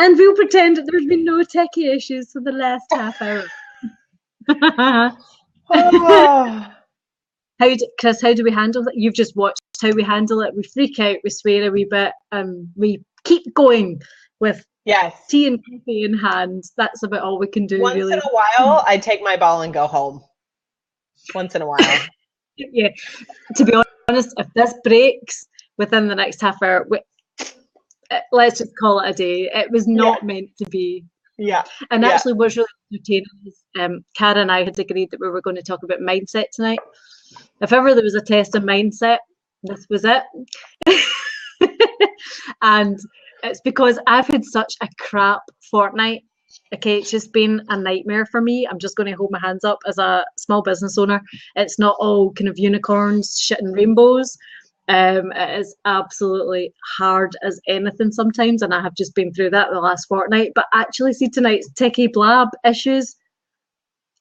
And we'll pretend that there's been no techie issues for the last half hour. Oh. Chris, how do we handle it? You've just watched how we handle it. We freak out, we swear a wee bit, and we keep going with tea and coffee in hand. That's about all we can do, Once really. in a while, I take my ball and go home. Once in a while. Yeah. To be honest, if this breaks within the next half hour, let's just call it a day. It was not meant to be. Yeah. And actually was really entertaining. Cara and I had agreed that we were going to talk about mindset tonight. If ever there was a test of mindset, this was it. And it's because I've had such a crap fortnight. Okay, it's just been a nightmare for me. I'm just going to hold my hands up as a small business owner. It's not all kind of unicorns, shit and rainbows. It is absolutely hard as anything sometimes, and I have just been through that the last fortnight. But actually, see tonight's techie blab issues.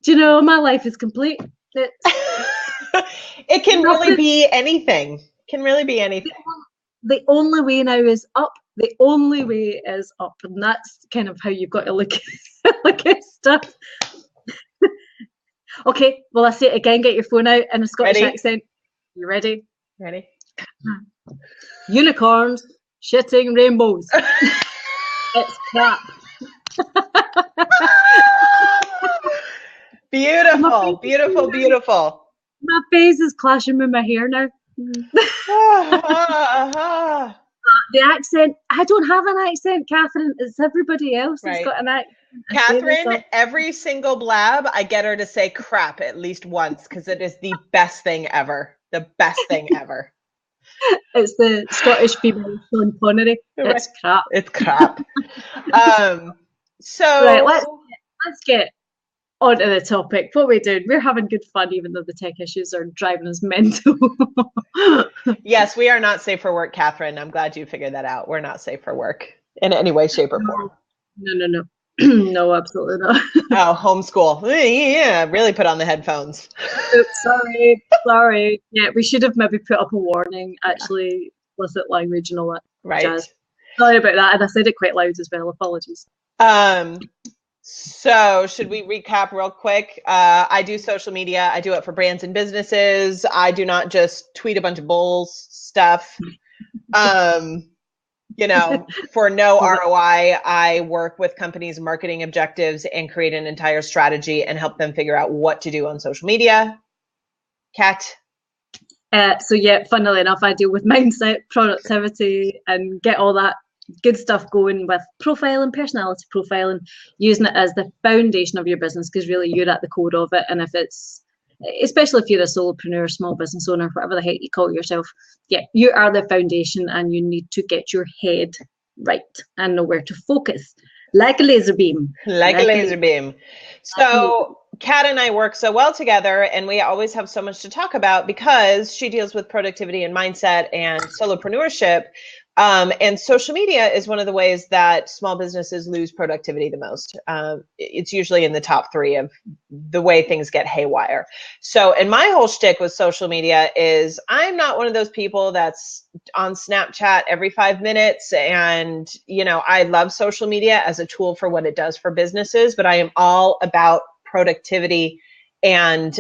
Do you know, my life is complete. It can really be anything. It can really be anything. The only way now is up. The only way is up, and that's kind of how you've got to look at stuff. Okay, well, I say it again. Get your phone out in a Scottish accent. You ready? Ready. Unicorns shitting rainbows. It's crap. Beautiful, beautiful, beautiful. My face is clashing with my hair now. The accent, I don't have an accent, Catherine. It's everybody else that's got an accent. Catherine, every single blab, I get her to say crap at least once because it is the best thing ever. The best thing ever. It's the Scottish female Sean Connery. It's crap. It's crap. So right, let's get onto the topic. What we're doing, we're having good fun, even though the tech issues are driving us mental. Yes, we are not safe for work, Catherine. I'm glad you figured that out. We're not safe for work in any way, shape, or form. No. No, absolutely not. Oh, homeschool. Yeah, really put on the headphones. Oops, sorry. Yeah, we should have maybe put up a warning, actually, explicit language and all that jazz. Sorry about that, and I said it quite loud as well. Apologies. So should we recap real quick? I do social media. I do it for brands and businesses. I do not just tweet a bunch of bulls stuff. For no ROI, I work with companies' marketing objectives and create an entire strategy and help them figure out what to do on social media. Kat? So yeah, funnily enough, I deal with mindset, productivity, and get all that good stuff going with profiling, personality profiling, using it as the foundation of your business, because really you're at the core of it. And if it's, especially if you're a solopreneur, small business owner, whatever the heck you call yourself, yeah, you are the foundation, and you need to get your head right and know where to focus. Like a laser beam. Like a laser beam. So Kat and I work so well together, and we always have so much to talk about because she deals with productivity and mindset and solopreneurship. And social media is one of the ways that small businesses lose productivity the most. It's usually in the top 3 of the way things get haywire. So, and my whole shtick with social media is I'm not one of those people that's on Snapchat every 5 minutes. And, I love social media as a tool for what it does for businesses, but I am all about productivity and,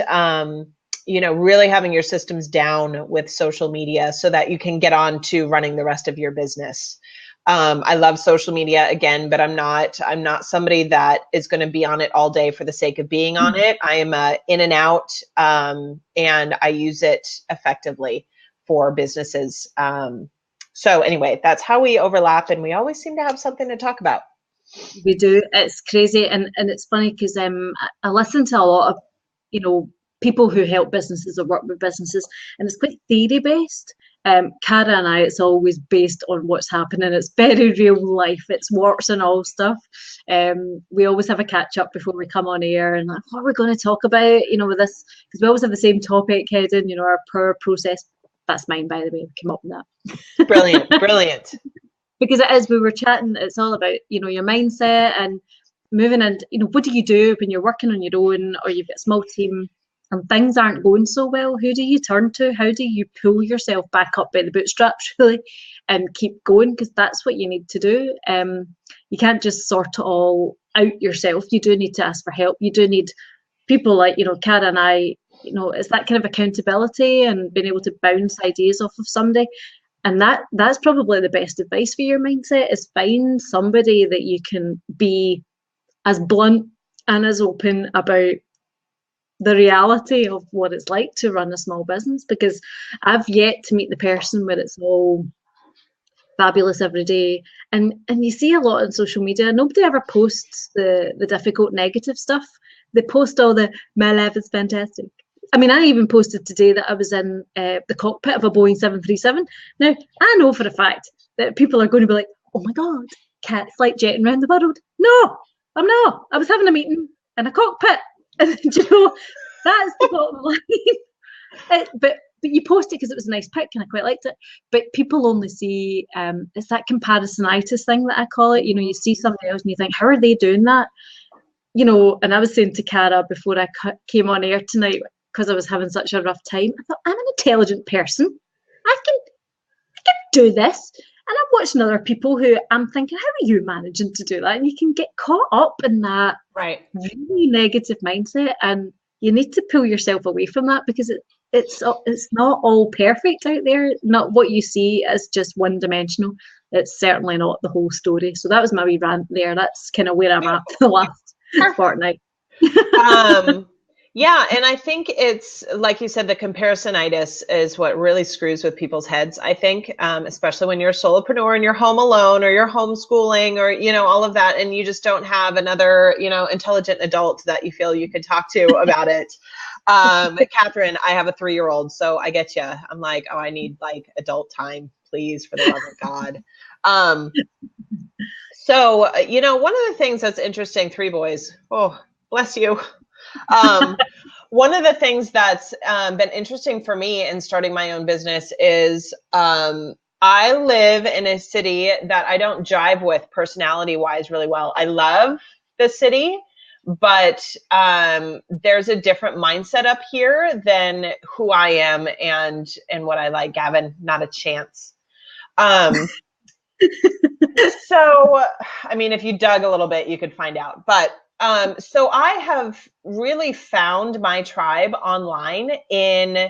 really having your systems down with social media so that you can get on to running the rest of your business. I love social media again, but I'm not somebody that is going to be on it all day for the sake of being on it. I am in and out, and I use it effectively for businesses. So anyway, that's how we overlap, and we always seem to have something to talk about. We do. It's crazy, and it's funny because I listen to a lot of people who help businesses or work with businesses, and it's quite theory based. Cara and I, it's always based on what's happening. It's very real life. It's warts and all stuff. We always have a catch up before we come on air, and like, what are we going to talk about? With this, because we always have the same topic heading. Our prayer process. That's mine, by the way. We came up with that. Brilliant. Because it is. We were chatting. It's all about your mindset and moving, and what do you do when you're working on your own or you've got a small team? and things aren't going so well, who do you turn to? How do you pull yourself back up by the bootstraps, really, and keep going? Because that's what you need to do. You can't just sort it all out yourself. You do need to ask for help. You do need people like, Cara and I, it's that kind of accountability and being able to bounce ideas off of somebody. And that's probably the best advice for your mindset, is find somebody that you can be as blunt and as open about the reality of what it's like to run a small business, because I've yet to meet the person where it's all fabulous every day. And you see a lot on social media, nobody ever posts the difficult negative stuff. They post all the, my life is fantastic. I mean, I even posted today that I was in the cockpit of a Boeing 737. Now, I know for a fact that people are going to be like, oh my God, Kat, flight jetting around the world. No, I'm not. I was having a meeting in a cockpit. And that's the bottom line. But you post it because it was a nice pic and I quite liked it. But people only see, it's that comparisonitis thing that I call it. You see somebody else and you think, how are they doing that? And I was saying to Cara before I came on air tonight, because I was having such a rough time, I thought, I'm an intelligent person. I can do this. And I'm watching other people who I'm thinking, how are you managing to do that? And you can get caught up in that really negative mindset, and you need to pull yourself away from that, because it's not all perfect out there. Not what you see as just one dimensional. It's certainly not the whole story. So that was my wee rant there. That's kind of where I'm at for the last fortnight. Yeah, and I think it's, like you said, the comparisonitis is what really screws with people's heads, I think, especially when you're a solopreneur and you're home alone or you're homeschooling or, all of that, and you just don't have another, intelligent adult that you feel you could talk to about it. Catherine, I have a 3-year-old, so I get you. I'm like, oh, I need like adult time, please, for the love of God. So, one of the things that's interesting, 3 boys, oh, bless you. One of the things that's been interesting for me in starting my own business is I live in a city that I don't jive with personality-wise really well. I love the city, but there's a different mindset up here than who I am and what I like. Gavin, not a chance. So, I mean, if you dug a little bit, you could find out. But so I have really found my tribe online in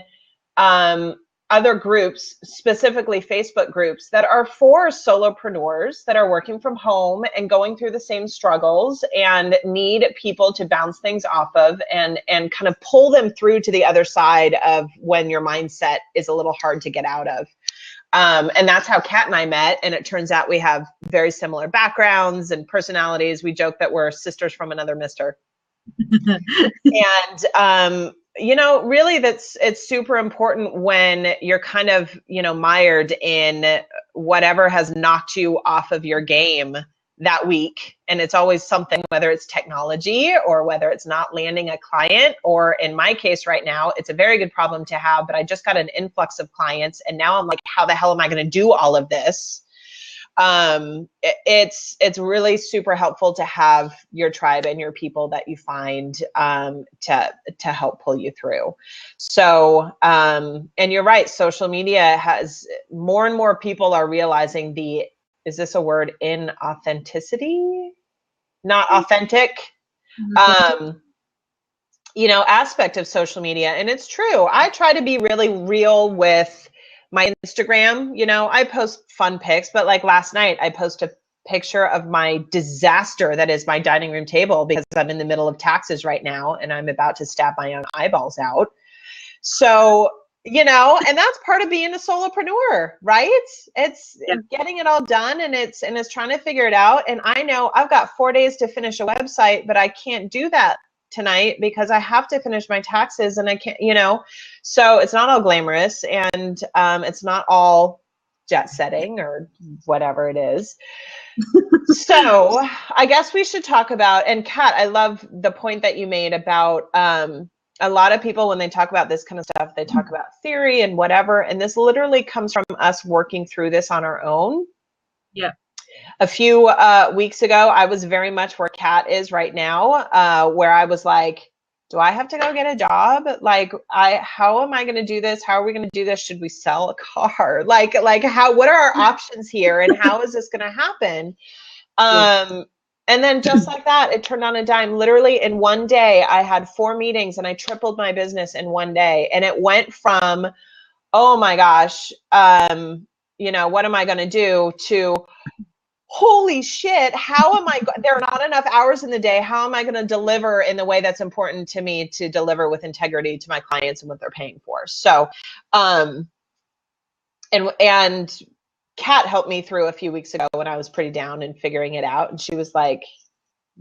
other groups, specifically Facebook groups that are for solopreneurs that are working from home and going through the same struggles and need people to bounce things off of and kind of pull them through to the other side of when your mindset is a little hard to get out of. And that's how Kat and I met. And it turns out we have very similar backgrounds and personalities. We joke that we're sisters from another mister. And, really it's super important when you're kind of, mired in whatever has knocked you off of your game that week. And it's always something, whether it's technology or whether it's not landing a client, or in my case right now, it's a very good problem to have, but I just got an influx of clients. And now I'm like, how the hell am I going to do all of this? It's really super helpful to have your tribe and your people that you find to help pull you through. So, and you're right, social media has more and more people are realizing is this a word, inauthenticity? Not authentic, aspect of social media. And it's true. I try to be really real with my Instagram. I post fun pics, but like last night, I posted a picture of my disaster that is my dining room table because I'm in the middle of taxes right now and I'm about to stab my own eyeballs out. So, and that's part of being a solopreneur, right? It's getting it all done and it's trying to figure it out. And I know I've got 4 days to finish a website, but I can't do that tonight because I have to finish my taxes and I can't, so it's not all glamorous and it's not all jet setting or whatever it is. So I guess we should talk about, and Kat, I love the point that you made about a lot of people, when they talk about this kind of stuff, they talk about theory and whatever. And this literally comes from us working through this on our own. Yeah. A few weeks ago, I was very much where Kat is right now, where I was like, do I have to go get a job? Like, how am I going to do this? How are we going to do this? Should we sell a car? Like what are our options here? And how is this going to happen? And then just like that, it turned on a dime. Literally in one day, I had 4 meetings and I tripled my business in one day. And it went from, oh my gosh, what am I going to do, to holy shit, how am I, there are not enough hours in the day. How am I going to deliver in the way that's important to me to deliver with integrity to my clients and what they're paying for? So, and Kat helped me through a few weeks ago when I was pretty down and figuring it out. And she was like,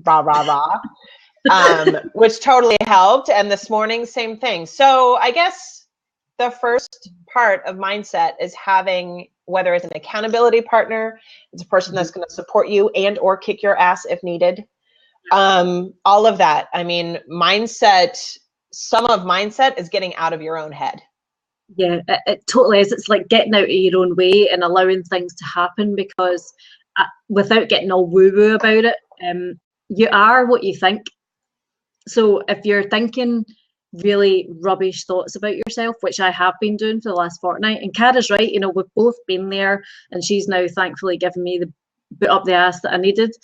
rah, rah, rah, which totally helped. And this morning, same thing. So I guess the first part of mindset is having, whether it's an accountability partner, it's a person that's going to support you and or kick your ass if needed. All of that. I mean, mindset, some of mindset is getting out of your own head. Yeah, it totally is. It's like getting out of your own way and allowing things to happen, because without getting all woo-woo about it, you are what you think. So if you're thinking really rubbish thoughts about yourself, which I have been doing for the last fortnight, and Cara's right, we've both been there, and she's now thankfully given me the boot up the ass that I needed.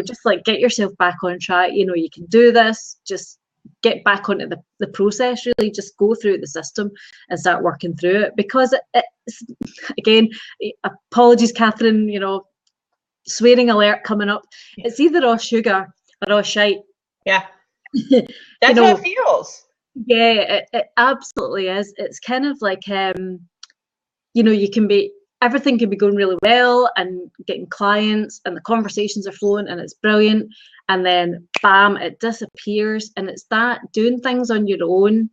Just like get yourself back on track. You can do this. Just get back onto the process, really. Just go through the system and start working through it, because it's, again, apologies, Catherine, swearing alert coming up. It's either all sugar or all shite. Yeah. That's how it feels. Yeah, it absolutely is. It's kind of like, everything can be going really well and getting clients and the conversations are flowing and it's brilliant. And then bam, it disappears. And it's that doing things on your own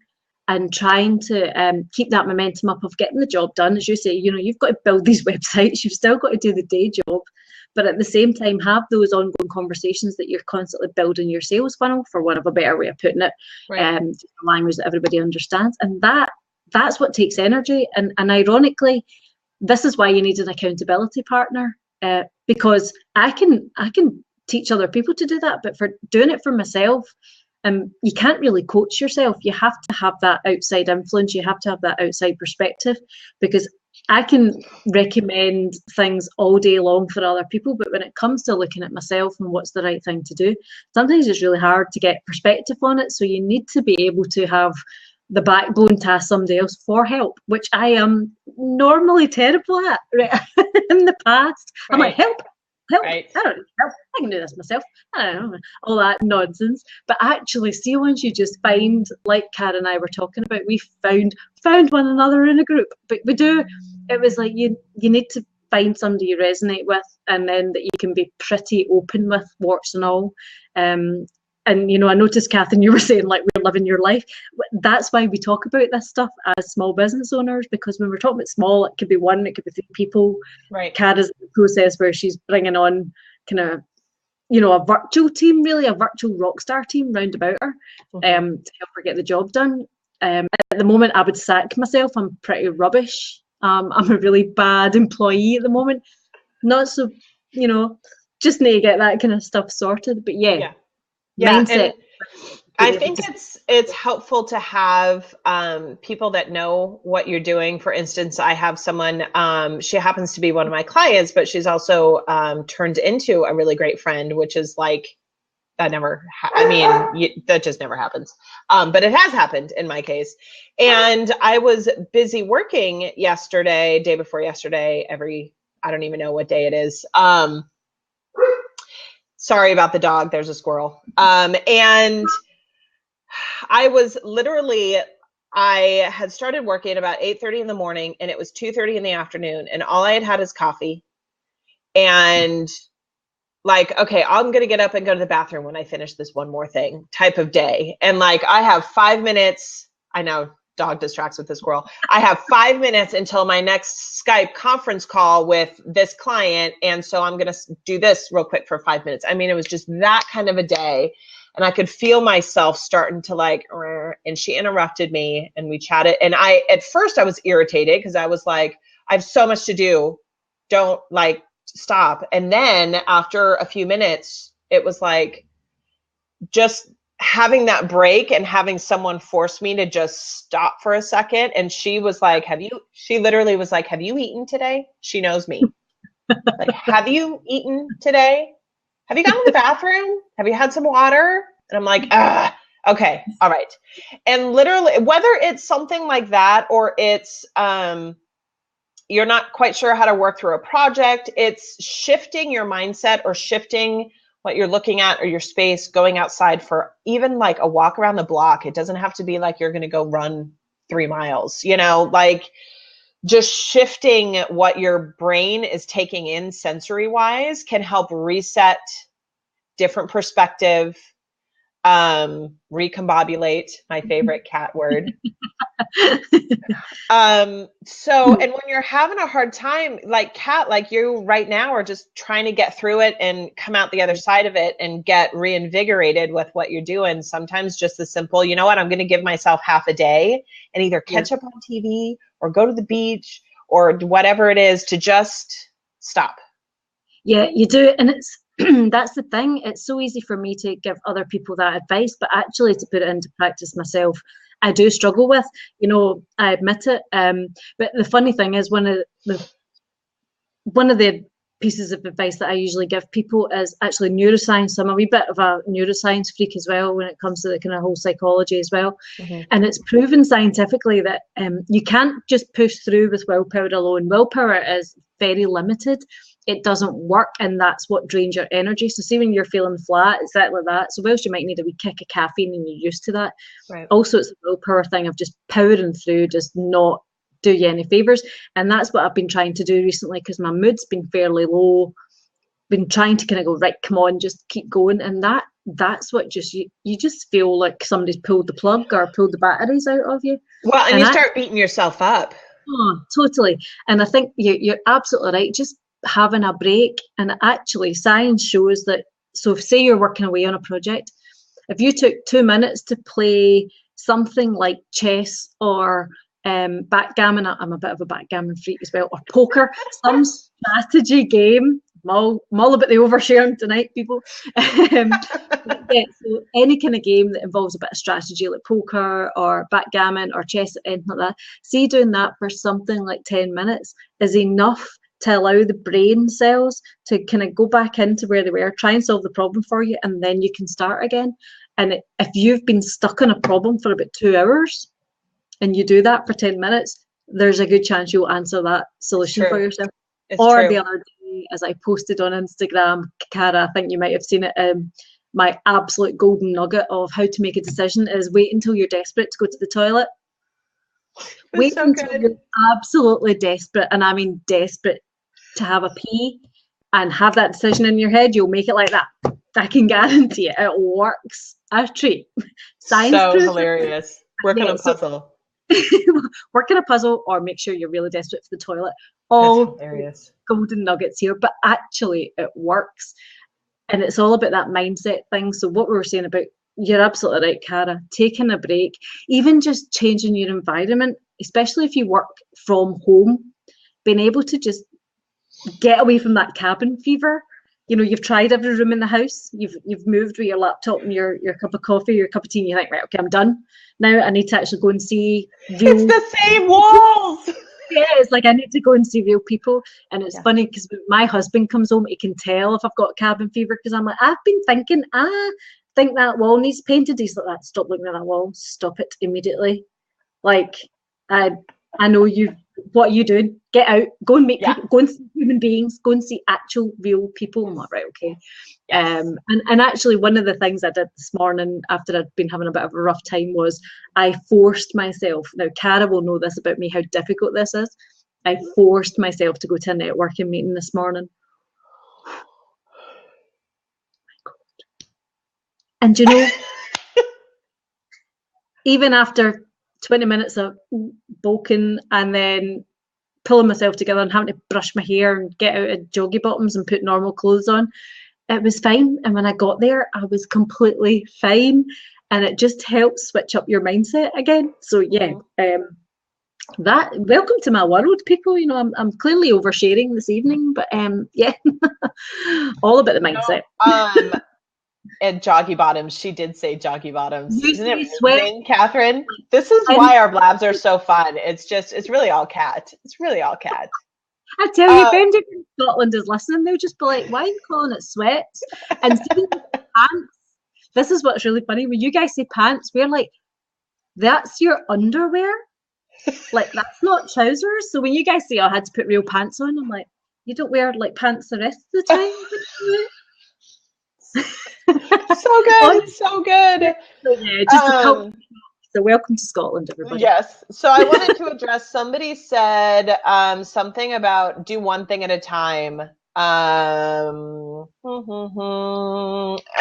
and trying to keep that momentum up of getting the job done. As you say, you've got to build these websites, you've still got to do the day job, but at the same time have those ongoing conversations that you're constantly building your sales funnel, for want of a better way of putting it, right. A language that everybody understands. And that's what takes energy. And ironically, this is why you need an accountability partner, because I can teach other people to do that, but for doing it for myself, you can't really coach yourself. You have to have that outside influence. You have to have that outside perspective, because I can recommend things all day long for other people, but when it comes to looking at myself and what's the right thing to do, sometimes it's really hard to get perspective on it. So you need to be able to have the backbone to ask somebody else for help, which I am normally terrible at, right? In the past. Right. I'm like, help. Right. I don't need help. I can do this myself. I don't know, all that nonsense. But actually, see, once you just find, like Cara and I were talking about, we found one another in a group. But we do, it was like you need to find somebody you resonate with, and then that you can be pretty open with, warts and all. And, I noticed, Catherine, you were saying, like, we're living your life. That's why we talk about this stuff as small business owners, because when we're talking about small, it could be 1, it could be 3 people. Right. Cara's in the process where she's bringing on kind of, a virtual team, really, a virtual rock star team round about her, to help her get the job done. At the moment, I would sack myself. I'm pretty rubbish. I'm a really bad employee at the moment. Not so, just need to get that kind of stuff sorted. But yeah. Mindset. I think it's helpful to have people that know what you're doing. For instance, I have someone, she happens to be one of my clients, but she's also turned into a really great friend, which is like, that just never happens. But it has happened in my case. And I was busy working yesterday, day before yesterday, I don't even know what day it is. Sorry about the dog. There's a squirrel. And I was literally, I had started working about 8:30 in the morning, and it was 2:30 in the afternoon, and all I had is coffee. And like, okay, I'm going to get up and go to the bathroom when I finish this one more thing type of day. And like, I have 5 minutes. I know, dog distracts with the squirrel. I have 5 minutes until my next Skype conference call with this client. And so I'm going to do this real quick for 5 minutes. I mean, it was just that kind of a day. And I could feel myself starting to like, and she interrupted me and we chatted. And at first I was irritated because I was like, I have so much to do. Don't like stop. And then after a few minutes, it was like, just having that break and having someone force me to just stop for a second. And she was like, she literally was like, have you eaten today? She knows me. Like, have you eaten today? Have you gone to the bathroom? Have you had some water? And I'm like, okay, all right. And literally, whether it's something like that or it's you're not quite sure how to work through a project, it's shifting your mindset or shifting what you're looking at or your space, going outside for even like a walk around the block. It doesn't have to be like you're going to go run 3 miles, you know, like just shifting what your brain is taking in sensory wise can help reset different perspective, recombobulate, my favorite cat word. So, and when you're having a hard time, like Kat, like you right now are just trying to get through it and come out the other side of it and get reinvigorated with what you're doing. Sometimes just the simple, you know what, I'm going to give myself half a day and either catch up on TV or go to the beach or whatever it is to just stop. Yeah, you do. And it's, that's the thing. It's so easy for me to give other people that advice, but actually to put it into practice myself, I do struggle with, you know, I admit it. But the funny thing is one of the pieces of advice that I usually give people is actually neuroscience. I'm a wee bit of a neuroscience freak as well when it comes to the kind of whole psychology as well. Mm-hmm. And it's proven scientifically that you can't just push through with willpower alone. Willpower is very limited. It doesn't work, and that's what drains your energy. So see when you're feeling flat, it's exactly that. So whilst you might need a wee kick of caffeine and you're used to that, right. Also it's a willpower thing of just powering through, does not do you any favours. And that's what I've been trying to do recently because my mood's been fairly low. Been trying to kind of go, right, come on, just keep going. And that's what just, you just feel like somebody's pulled the plug or pulled the batteries out of you. Well, and you start beating yourself up. Oh, totally. And I think you're absolutely right. Just having a break, and actually science shows that, so say you're working away on a project, if you took 2 minutes to play something like chess or backgammon, I'm a bit of a backgammon freak as well, or poker, some strategy game, I'm all about the oversharing tonight, people. Yeah, so any kind of game that involves a bit of strategy like poker or backgammon or chess, anything like that, see doing that for something like 10 minutes is enough to allow the brain cells to kind of go back into where they were, try and solve the problem for you, and then you can start again. And if you've been stuck on a problem for about 2 hours and you do that for 10 minutes, there's a good chance you'll answer that solution for yourself. Or the other day, as I posted on Instagram, Cara, I think you might have seen it, my absolute golden nugget of how to make a decision is wait until you're desperate to go to the toilet. Wait until you're absolutely desperate, and I mean desperate, to have a pee and have that decision in your head. You'll make it like that. I can guarantee it. It works. A treat. Science so hilarious. Work on a puzzle. Work on a puzzle, or make sure you're really desperate for the toilet. All golden nuggets here, but actually it works. And it's all about that mindset thing. So what we were saying about, you're absolutely right, Cara, taking a break, even just changing your environment, especially if you work from home, being able to just get away from that cabin fever. You know, you've tried every room in the house, you've moved with your laptop and your cup of coffee, your cup of tea, and you think, right, okay, I'm done. Now I need to actually go and see real... It's the same walls! Yeah, it's like I need to go and see real people. And it's funny because when my husband comes home, he can tell if I've got cabin fever because I'm like, I've been thinking, think that wall needs painted. He's like, that, stop looking at that wall, stop it immediately. Like, I know you, what are you doing? Get out, go and meet people, go and see human beings, go and see actual real people. I'm like, right, okay. And actually one of the things I did this morning after I'd been having a bit of a rough time was I forced myself, now Cara will know this about me, how difficult this is. I forced myself to go to a networking meeting this morning. And you know, even after 20 minutes of bulking and then pulling myself together and having to brush my hair and get out of joggy bottoms and put normal clothes on, it was fine. And when I got there, I was completely fine. And it just helps switch up your mindset again. So yeah, that, welcome to my world, people. You know, I'm clearly oversharing this evening, but yeah, all about the mindset. And joggy bottoms. She did say joggy bottoms. You Isn't it say sweat. amazing, Catherine? This is And why our blabs are so fun. It's really all cat. It's really all cat. I tell you, if Um, anybody in Scotland is listening, they'll just be like, why are you calling it sweats? And see pants. This is what's really funny. When you guys say pants, we're like, that's your underwear? Like, that's not trousers. So when you guys say, oh, I had to put real pants on, I'm like, you don't wear like pants the rest of the time? so good, Honestly, so good. yeah, just a culture. Um, So welcome to Scotland, everybody. yes. So I wanted to address. Somebody said something about do one thing at a time.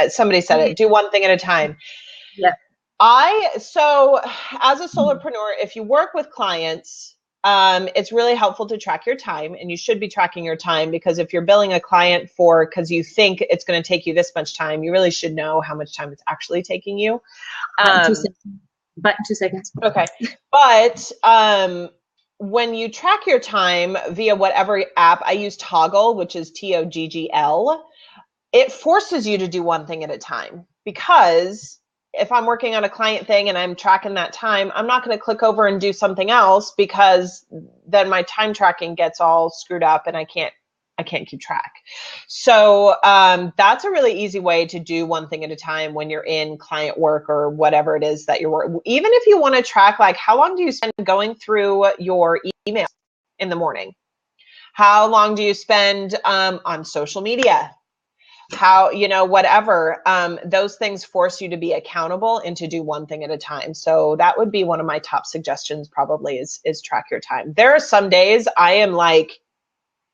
Somebody said it. Do one thing at a time. Yeah. So as a solopreneur, if you work with clients, it's really helpful to track your time, and you should be tracking your time, because if you're billing a client for, because you think it's going to take you this much time, you really should know how much time it's actually taking you. Back in 2 seconds. Back in 2 seconds. Okay. But when you track your time via whatever app, I use Toggle, which is Toggl, it forces you to do one thing at a time, because if I'm working on a client thing and I'm tracking that time, I'm not going to click over and do something else, because then my time tracking gets all screwed up and I can't keep track. So that's a really easy way to do one thing at a time when you're in client work or whatever it is that you're working. Even if you want to track, like, how long do you spend going through your email in the morning? How long do you spend on social media? How, whatever, those things force you to be accountable and to do one thing at a time. So that would be one of my top suggestions, probably, is track your time. There are some days I am like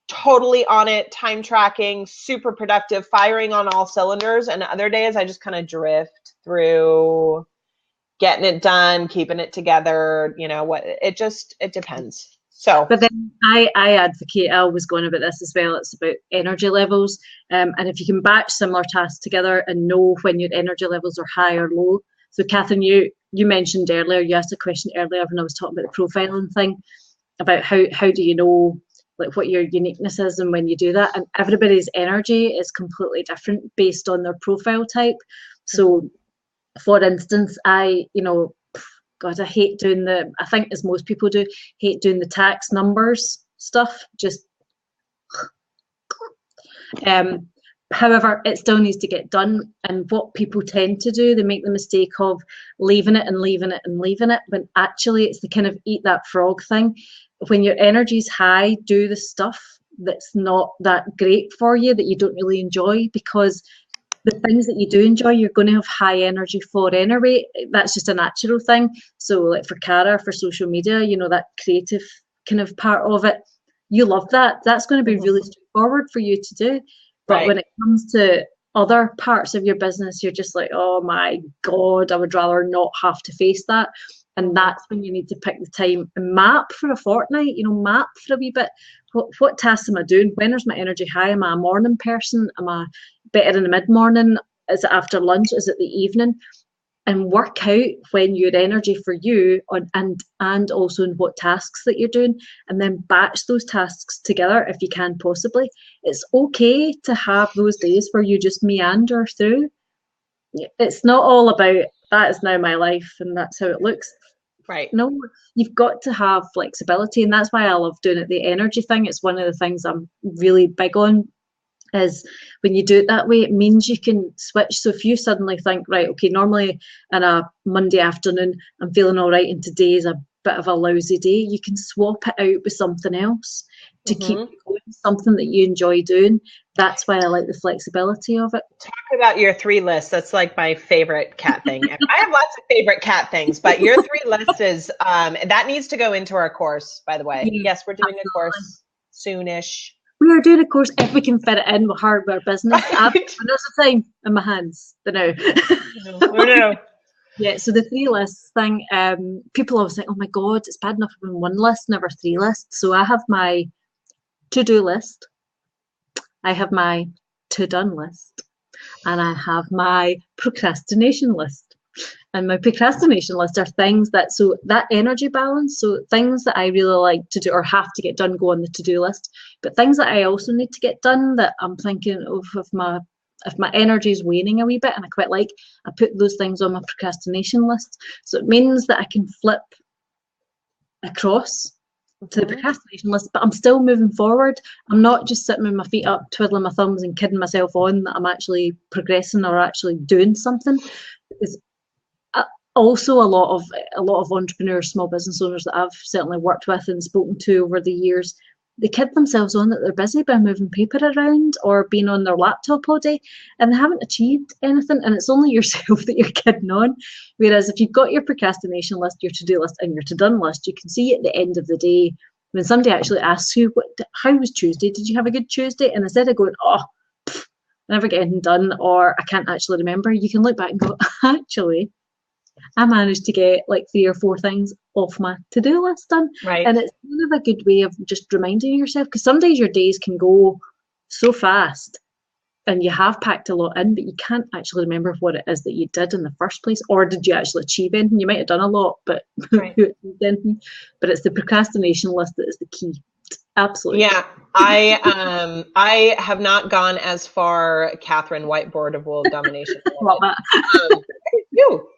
totally on it, time tracking, super productive, firing on all cylinders, and other days I just kind of drift through, getting it done, keeping it together. It depends. So, but then I advocate, I always go on about this as well, it's about energy levels. And if you can batch similar tasks together and know when your energy levels are high or low. So Catherine, you mentioned earlier, you asked a question earlier when I was talking about the profiling thing, about how do you know like what your uniqueness is and when you do that. And everybody's energy is completely different based on their profile type. So for instance, God, I hate doing I think as most people do, hate doing the tax numbers stuff. Just, however, it still needs to get done. And what people tend to do, they make the mistake of leaving it and leaving it and leaving it, when actually it's the kind of eat that frog thing. When your energy's high, do the stuff that's not that great for you, that you don't really enjoy, because the things that you do enjoy, you're going to have high energy for anyway. That's just a natural thing. So like for Cara, for social media, that creative kind of part of it, you love that. That's going to be really straightforward for you to do. But when it comes to other parts of your business, you're just like, oh my God, I would rather not have to face that. And that's when you need to pick the time and map for a fortnight, map for a wee bit. What tasks am I doing? When is my energy high? Am I a morning person? Am I better in the mid-morning? Is it after lunch? Is it the evening? And work out when your energy for you and also in what tasks that you're doing, and then batch those tasks together if you can possibly. It's okay to have those days where you just meander through. It's not all about that is now my life and that's how it looks. right. No, you've got to have flexibility, and that's why I love doing it. The energy thing, it's one of the things I'm really big on, is when you do it that way, it means you can switch. So if you suddenly think, right, okay, normally on a Monday afternoon, I'm feeling all right, and today is a bit of a lousy day, you can swap it out with something else to keep going, something that you enjoy doing. That's why I like the flexibility of it. Talk about your 3 lists. That's like my favorite cat thing. I have lots of favorite cat things, but your 3 list is, that needs to go into our course, by the way. Yes, we're doing a course soonish. We are doing a course if we can fit it in with hardware business. I've the time in my hands. I know. No. Yeah, so the 3 lists thing, people always think, oh my God, it's bad enough having 1 list, never 3 lists. So I have my to-do list, I have my to-done list, and I have my procrastination list. And my procrastination list are things so that energy balance, so things that I really like to do or have to get done go on the to-do list, but things that I also need to get done that I'm thinking of if my energy is waning a wee bit and I quite like, I put those things on my procrastination list. So it means that I can flip across to the procrastination list, but I'm still moving forward. I'm not just sitting with my feet up, twiddling my thumbs and kidding myself on that I'm actually progressing or actually doing something. Because also a lot of entrepreneurs, small business owners that I've certainly worked with and spoken to over the years, they kid themselves on that they're busy by moving paper around or being on their laptop all day, and they haven't achieved anything, and it's only yourself that you're kidding on. Whereas if you've got your procrastination list, your to-do list, and your to-done list, you can see at the end of the day, when somebody actually asks you, how was Tuesday? Did you have a good Tuesday? And instead of going, oh, I never get anything done, or I can't actually remember, you can look back and go, actually, I managed to get like 3 or 4 things off my to-do list done. Right. And it's kind of a good way of just reminding yourself, because some days your days can go so fast and you have packed a lot in, but you can't actually remember what it is that you did in the first place, or did you actually achieve anything? You might have done a lot, but right. who achieved anything? But it's the procrastination list that is the key. Absolutely. Yeah, I have not gone as far, Catherine, whiteboard of world domination. Love that. You.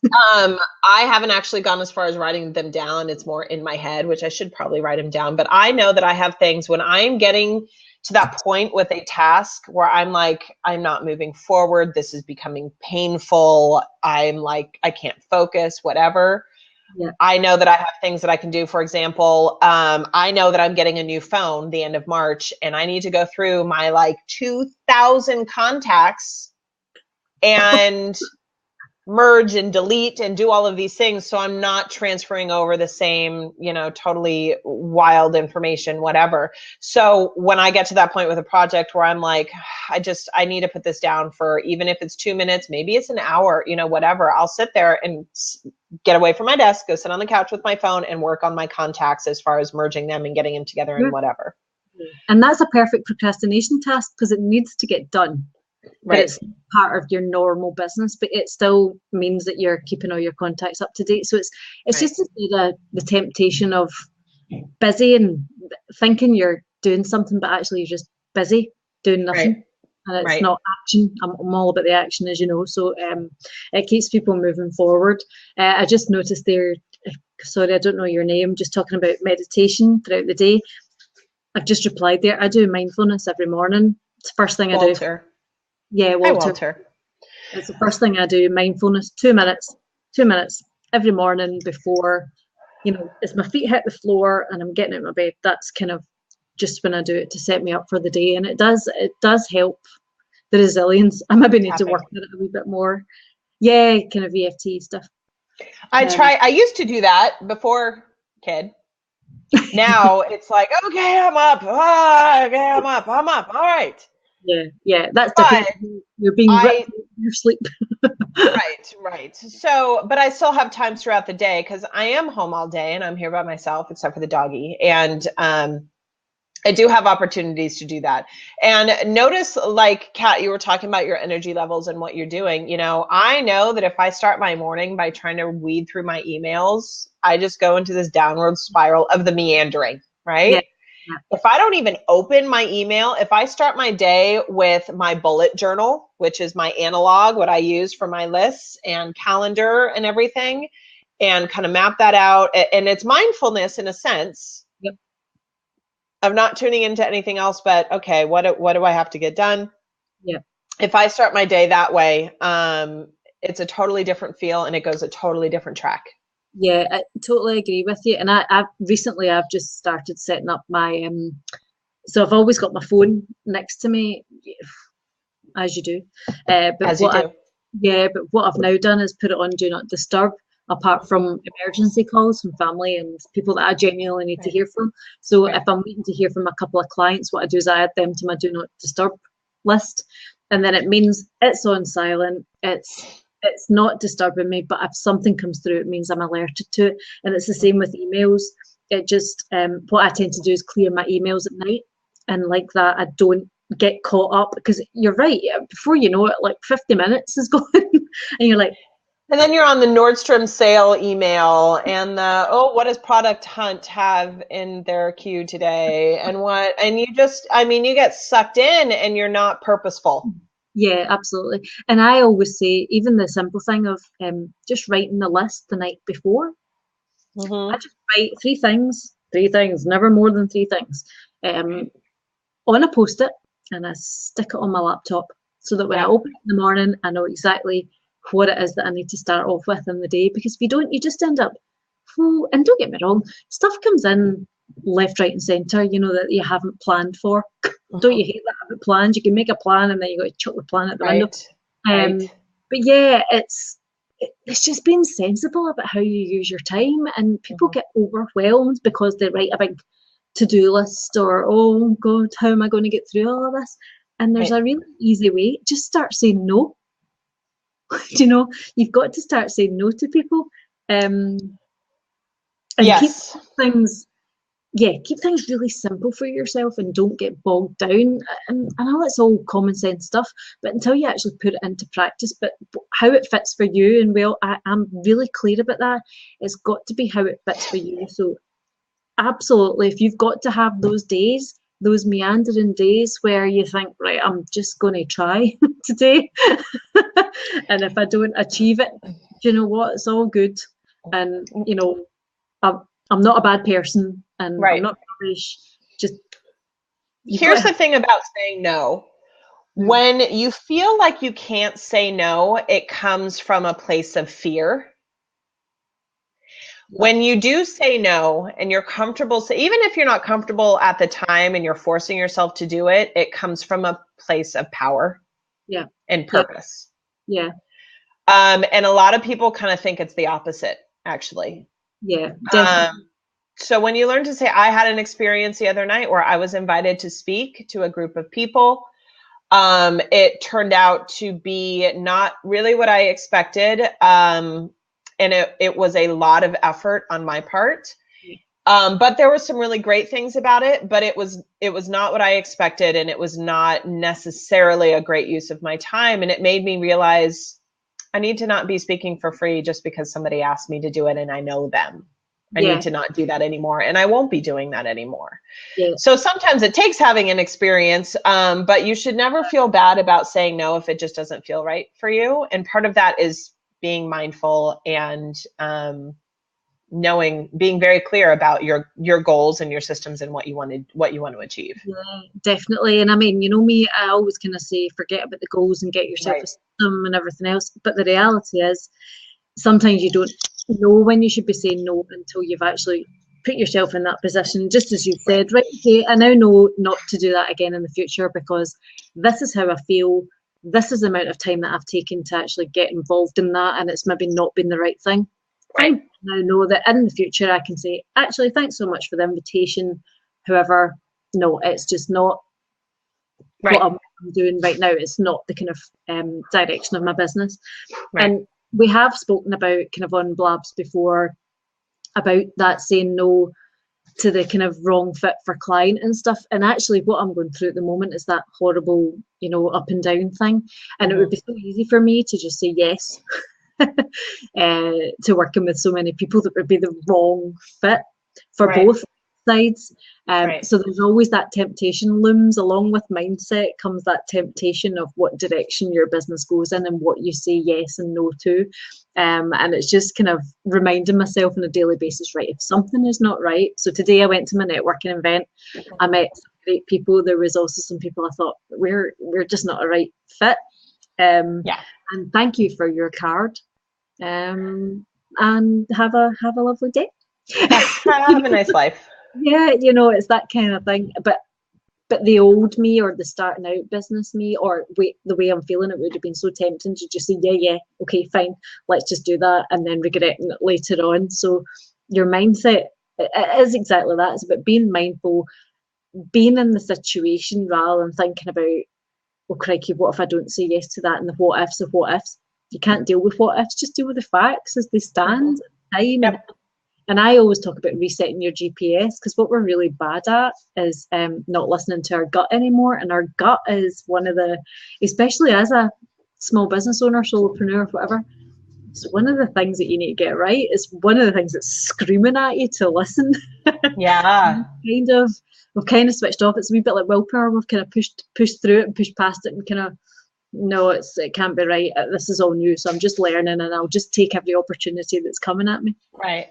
I haven't actually gone as far as writing them down. It's more in my head, which I should probably write them down. But I know that I have things when I'm getting to that point with a task where I'm like, I'm not moving forward. This is becoming painful. I'm like, I can't focus, whatever. Yeah. I know that I have things that I can do. For example, I know that I'm getting a new phone the end of March, and I need to go through my like 2,000 contacts and merge and delete and do all of these things, so I'm not transferring over the same, totally wild information, whatever. So when I get to that point with a project where I'm like, I need to put this down for, even if it's 2 minutes, maybe it's an hour, whatever, I'll sit there and get away from my desk, go sit on the couch with my phone and work on my contacts as far as merging them and getting them together and whatever. And that's a perfect procrastination task because it needs to get done. Right. But it's part of your normal business, but it still means that you're keeping all your contacts up to date. So it's right. Just the temptation of busy and thinking you're doing something, but actually you're just busy doing nothing. Right. And it's right. Not action. I'm all about the action, as you know. So it keeps people moving forward. I just noticed there, sorry, I don't know your name, just talking about meditation throughout the day. I've just replied there. I do mindfulness every morning. It's the first thing I do. Yeah, Walter. Hi, Walter. It's the first thing I do, mindfulness, 2 minutes every morning before, as my feet hit the floor and I'm getting out of my bed, that's kind of just when I do it to set me up for the day. And it does help the resilience. I maybe need to work on it a wee bit more. Yeah, kind of EFT stuff. I used to do that before kid. Now it's like, okay, I'm up. I'm up. All right. Yeah, that's different. You're being ripped in your sleep. Right. So, but I still have times throughout the day because I am home all day and I'm here by myself, except for the doggy. And I do have opportunities to do that. And notice, like, Kat, you were talking about your energy levels and what you're doing. I know that if I start my morning by trying to weed through my emails, I just go into this downward spiral of the meandering, right? Yeah. If I don't even open my email, if I start my day with my bullet journal, which is my analog, what I use for my lists and calendar and everything, and kind of map that out, and it's mindfulness in a sense. Yep. Of not tuning into anything else, but okay, what do I have to get done? Yeah. If I start my day that way, it's a totally different feel and it goes a totally different track. Yeah, I totally agree with you. And I've just started setting up my so I've always got my phone next to me, as you do. But what I've now done is put it on Do Not Disturb, apart from emergency calls from family and people that I genuinely need to hear from. So if I'm waiting to hear from a couple of clients, what I do is I add them to my Do Not Disturb list, and then it means it's on silent. It's not disturbing me, but if something comes through, it means I'm alerted to it. And it's the same with emails. It just, what I tend to do is clear my emails at night. And like that, I don't get caught up, because you're right. Before you know it, like 50 minutes is gone. And you're like, And then you're on the Nordstrom sale email and the, oh, what does Product Hunt have in their queue today? And you just, I mean, you get sucked in and you're not purposeful. Yeah, absolutely. And I always say, even the simple thing of just writing the list the night before. I Mm-hmm. just write three things, never more than three things, on a post-it, and I stick it on my laptop so that when I Yeah. open it in the morning, I know exactly what it is that I need to start off with in the day. Because if you don't, you just end up full. And don't get me wrong, stuff comes in left, right, and centre, that you haven't planned for. Don't you hate that? Having plans? You can make a plan and then you got to chuck the plan out the window. Right. Um, Right. but yeah, it's just being sensible about how you use your time, and people Mm-hmm. get overwhelmed because they write a big to-do list, or oh god, how am I going to get through all of this? And there's Right. a really easy way. Just start saying no. You've got to start saying no to people, um, and Yes. things keep things really simple for yourself and don't get bogged down. And I know it's all common sense stuff, but until you actually put it into practice, but how it fits for you, and I'm really clear about that. It's got to be how it fits for you. So absolutely, if you've got to have those days, those meandering days where you think, right, I'm just going to try today, and if I don't achieve it, do you know what? It's all good, and I'm, I'm not a bad person, and I'm Right. not rubbish. Just you've got Here's to the have. thing about saying no. Mm, When you feel like you can't say no, it comes from a place of fear. yeah, When you do say no and you're comfortable, so even if you're not comfortable at the time and you're forcing yourself to do it, it comes from a place of power yeah, and yeah, purpose. yeah, And a lot of people kind of think it's the opposite, actually. yeah, Um, definitely. so when you learn to say, I had an experience the other night where I was invited to speak to a group of people. It turned out to be not really what I expected. And it was a lot of effort on my part. But there were some really great things about it, but it was not what I expected, and it was not necessarily a great use of my time. And it made me realize I need to not be speaking for free just because somebody asked me to do it and I know them. I need Yeah, to not do that anymore, and I won't be doing that anymore. yeah, So sometimes it takes having an experience, but you should never feel bad about saying no if it just doesn't feel right for you. And part of that is being mindful and being very clear about your goals and your systems and what you want to achieve. yeah, definitely. And I mean, me, I always kind of say, forget about the goals and get yourself a Right. system and everything else. But the reality is, sometimes you don't know when you should be saying no until you've actually put yourself in that position. Just as you Right. said, right, okay, I now know not to do that again in the future because this is how I feel. This is the amount of time that I've taken to actually get involved in that, and it's maybe not been the right thing. Right. Fine. Now know that in the future I can say, actually, thanks so much for the invitation. However, no, it's just not what Right. I'm doing right now. It's not the kind of direction of my business. Right. And we have spoken about kind of on Blabs before about that saying no to the kind of wrong fit for client and stuff. And actually what I'm going through at the moment is that horrible, up and down thing. And it would Mm-hmm. be so easy for me to just say yes to working with so many people that would be the wrong fit for Right. both sides. Right. So there's always that temptation looms along with mindset comes that temptation of what direction your business goes in and what you say yes and no to. And it's just kind of reminding myself on a daily basis, right, if something is not right. So today I went to my networking event. I met some great people. There was also some people I thought we're just not a right fit. Yeah. And thank you for your card. And have a lovely day. Yeah. Have a nice life. Yeah, it's that kind of thing. But the old me or the starting out business me or the way I'm feeling, it would have been so tempting to just say, yeah, okay, fine, let's just do that, and then regretting it later on. So your mindset it is exactly that. It's about being mindful, being in the situation rather than thinking about, oh crikey, what if I don't say yes to that, and the what ifs of what ifs. You can't deal with what ifs, just deal with the facts as they Mm-hmm. stand at the time. Yep. And I always talk about resetting your GPS because what we're really bad at is not listening to our gut anymore. And our gut is one of the, especially as a small business owner, solopreneur, whatever, So one of the things that you need to get right is one of the things that's screaming at you to listen. Yeah. We've kind of switched off. It's a wee bit like willpower. We've kind of pushed through it and pushed past it and kind of, no, it can't be right. This is all new, so I'm just learning, and I'll just take every opportunity that's coming at me. Right.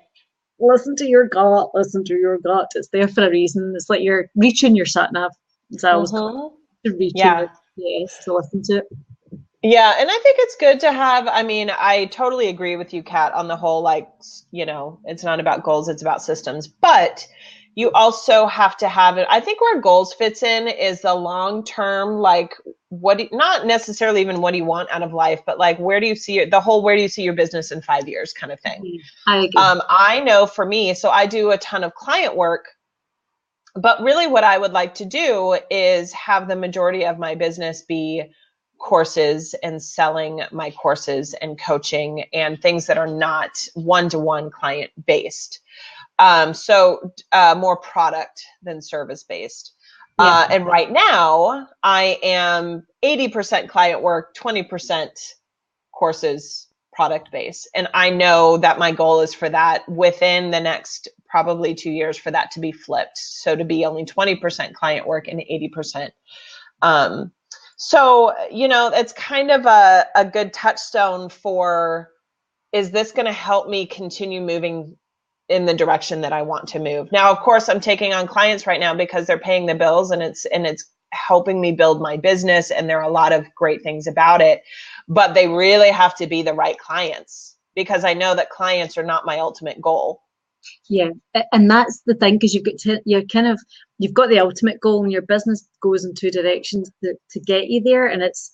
Listen to your gut. Listen to your gut. It's there for a reason. It's like you're reaching your sat nav. It's always reaching it. Yes, to listen to it. Yeah, and I think it's good to have, I mean, I totally agree with you, Kat, on the whole, like, it's not about goals, it's about systems. But you also have to have it. I think where goals fits in is the long term, like, not necessarily even what do you want out of life, but like, where do you see where do you see your business in 5 years kind of thing. I agree. I know for me, so I do a ton of client work, but really what I would like to do is have the majority of my business be courses and selling my courses and coaching and things that are not one-to-one client based. So more product than service based. Yeah. And right now I am 80% client work, 20% courses, product based. And I know that my goal is for that within the next probably 2 years for that to be flipped. So to be only 20% client work and 80%. So, it's kind of a good touchstone for, is this going to help me continue moving in the direction that I want to move? Now, of course, I'm taking on clients right now because they're paying the bills and it's helping me build my business. And there are a lot of great things about it, but they really have to be the right clients because I know that clients are not my ultimate goal. Yeah, and that's the thing, because you've got the ultimate goal, and your business goes in two directions to get you there, and that's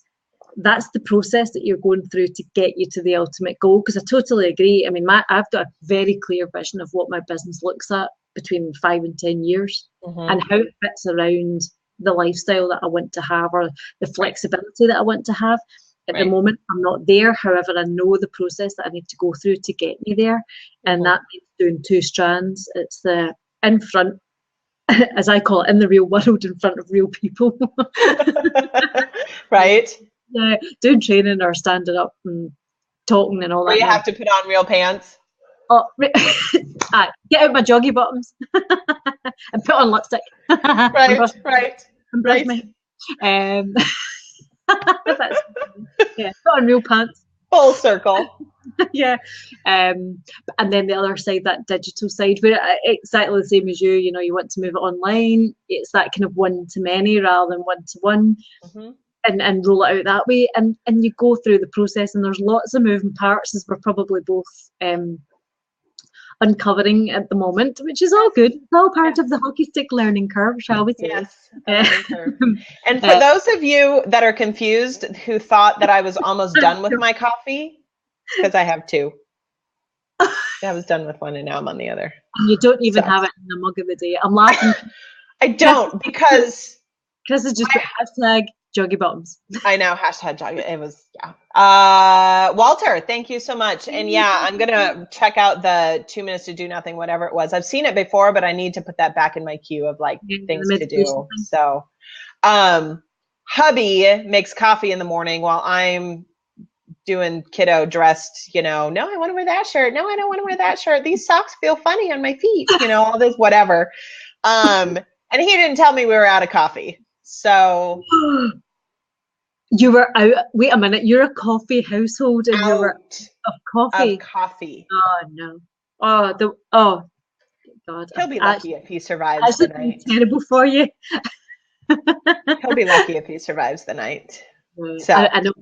the process that you're going through to get you to the ultimate goal. Because I totally agree. I mean, I've got a very clear vision of what my business looks at between 5 and 10 years, and how it fits around the lifestyle that I want to have, or the flexibility that I want to have. At the moment, I'm not there. However, I know the process that I need to go through to get me there. And that means doing two strands. It's the in front, as I call it, in the real world, in front of real people. Right. Yeah, doing training or standing up and talking and all that. Or you have to put on real pants. Oh, get out my joggy bottoms and put on lipstick. Right, and brush my that's, yeah, put on real pants. Full circle. Yeah. And then the other side, that digital side, where exactly the same as you you want to move it online. It's that kind of one-to-many rather than one-to-one, and roll it out that way. And you go through the process, and there's lots of moving parts, as we're probably both uncovering at the moment, which is all good. It's all part of the hockey stick learning curve, shall we say? Yes. And for those of you that are confused, who thought that I was almost done with my coffee, because I have two. I was done with one and now I'm on the other. And you don't even have it in the mug of the day. I'm laughing. I don't, because Chris has just put hashtag joggy bottoms. I know, hashtag joggy. It was, Walter, thank you so much. And yeah, I'm going to check out the 2 minutes to do nothing, whatever it was. I've seen it before, but I need to put that back in my queue of like things to do. So, hubby makes coffee in the morning while I'm doing kiddo dressed, no, I want to wear that shirt. No, I don't want to wear that shirt. These socks feel funny on my feet, all this, whatever. And he didn't tell me we were out of coffee. So you were out. Wait a minute. You're a coffee household, and you were out of coffee. Of coffee. Oh no. Oh God. He'll be lucky if he survives the night. Terrible for you. He'll be lucky if he survives the night. So I know.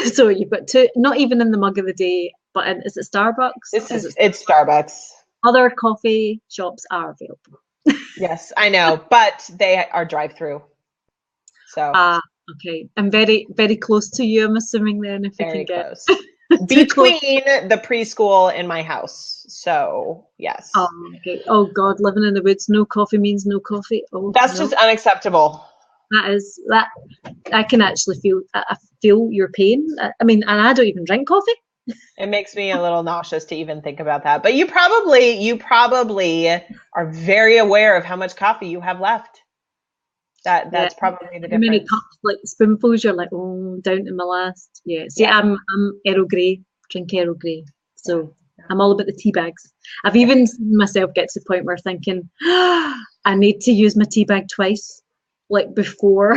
So you've got two, not even in the mug of the day, but is it Starbucks? It's Starbucks. Other coffee shops are available. Yes, I know, but they are drive-through. So okay, and very, very close to you, I'm assuming. Then, if very you can close. Between the preschool and my house. So yes. Oh, okay. Oh God, living in the woods, no coffee means no coffee. Oh, that's just unacceptable. That I can actually feel. I feel your pain. I mean, and I don't even drink coffee. It makes me a little nauseous to even think about that. But you probably are very aware of how much coffee you have left. That's probably the difference. How many cups, like spoonfuls, you're like, oh, down to my last. Yeah. See, I'm Earl Grey. drink Earl Grey. So I'm all about the tea bags. I've even seen myself get to the point where thinking, I need to use my tea bag twice, like before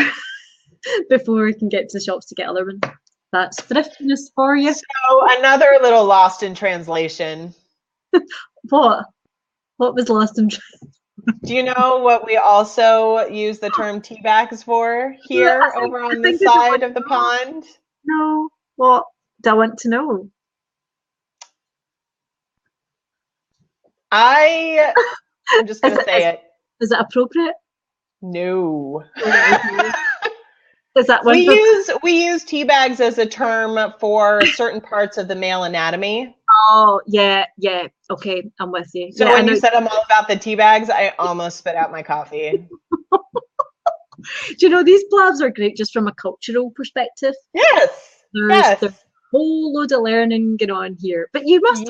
before I can get to the shops to get other ones. That's thriftiness for you. So another little lost in translation. What? What was lost in Do you know what we also use the term tea bags for here over on the side of the pond? No. What do I want to know? I'm just going to say it. Is it appropriate? No. Is that one we use tea bags as a term for certain parts of the male anatomy. Oh, yeah. Okay, I'm with you. So when you said I'm all about the tea bags, I almost spit out my coffee. Do you know, these blabs are great just from a cultural perspective? Yes. There's a whole load of learning going on here. But you must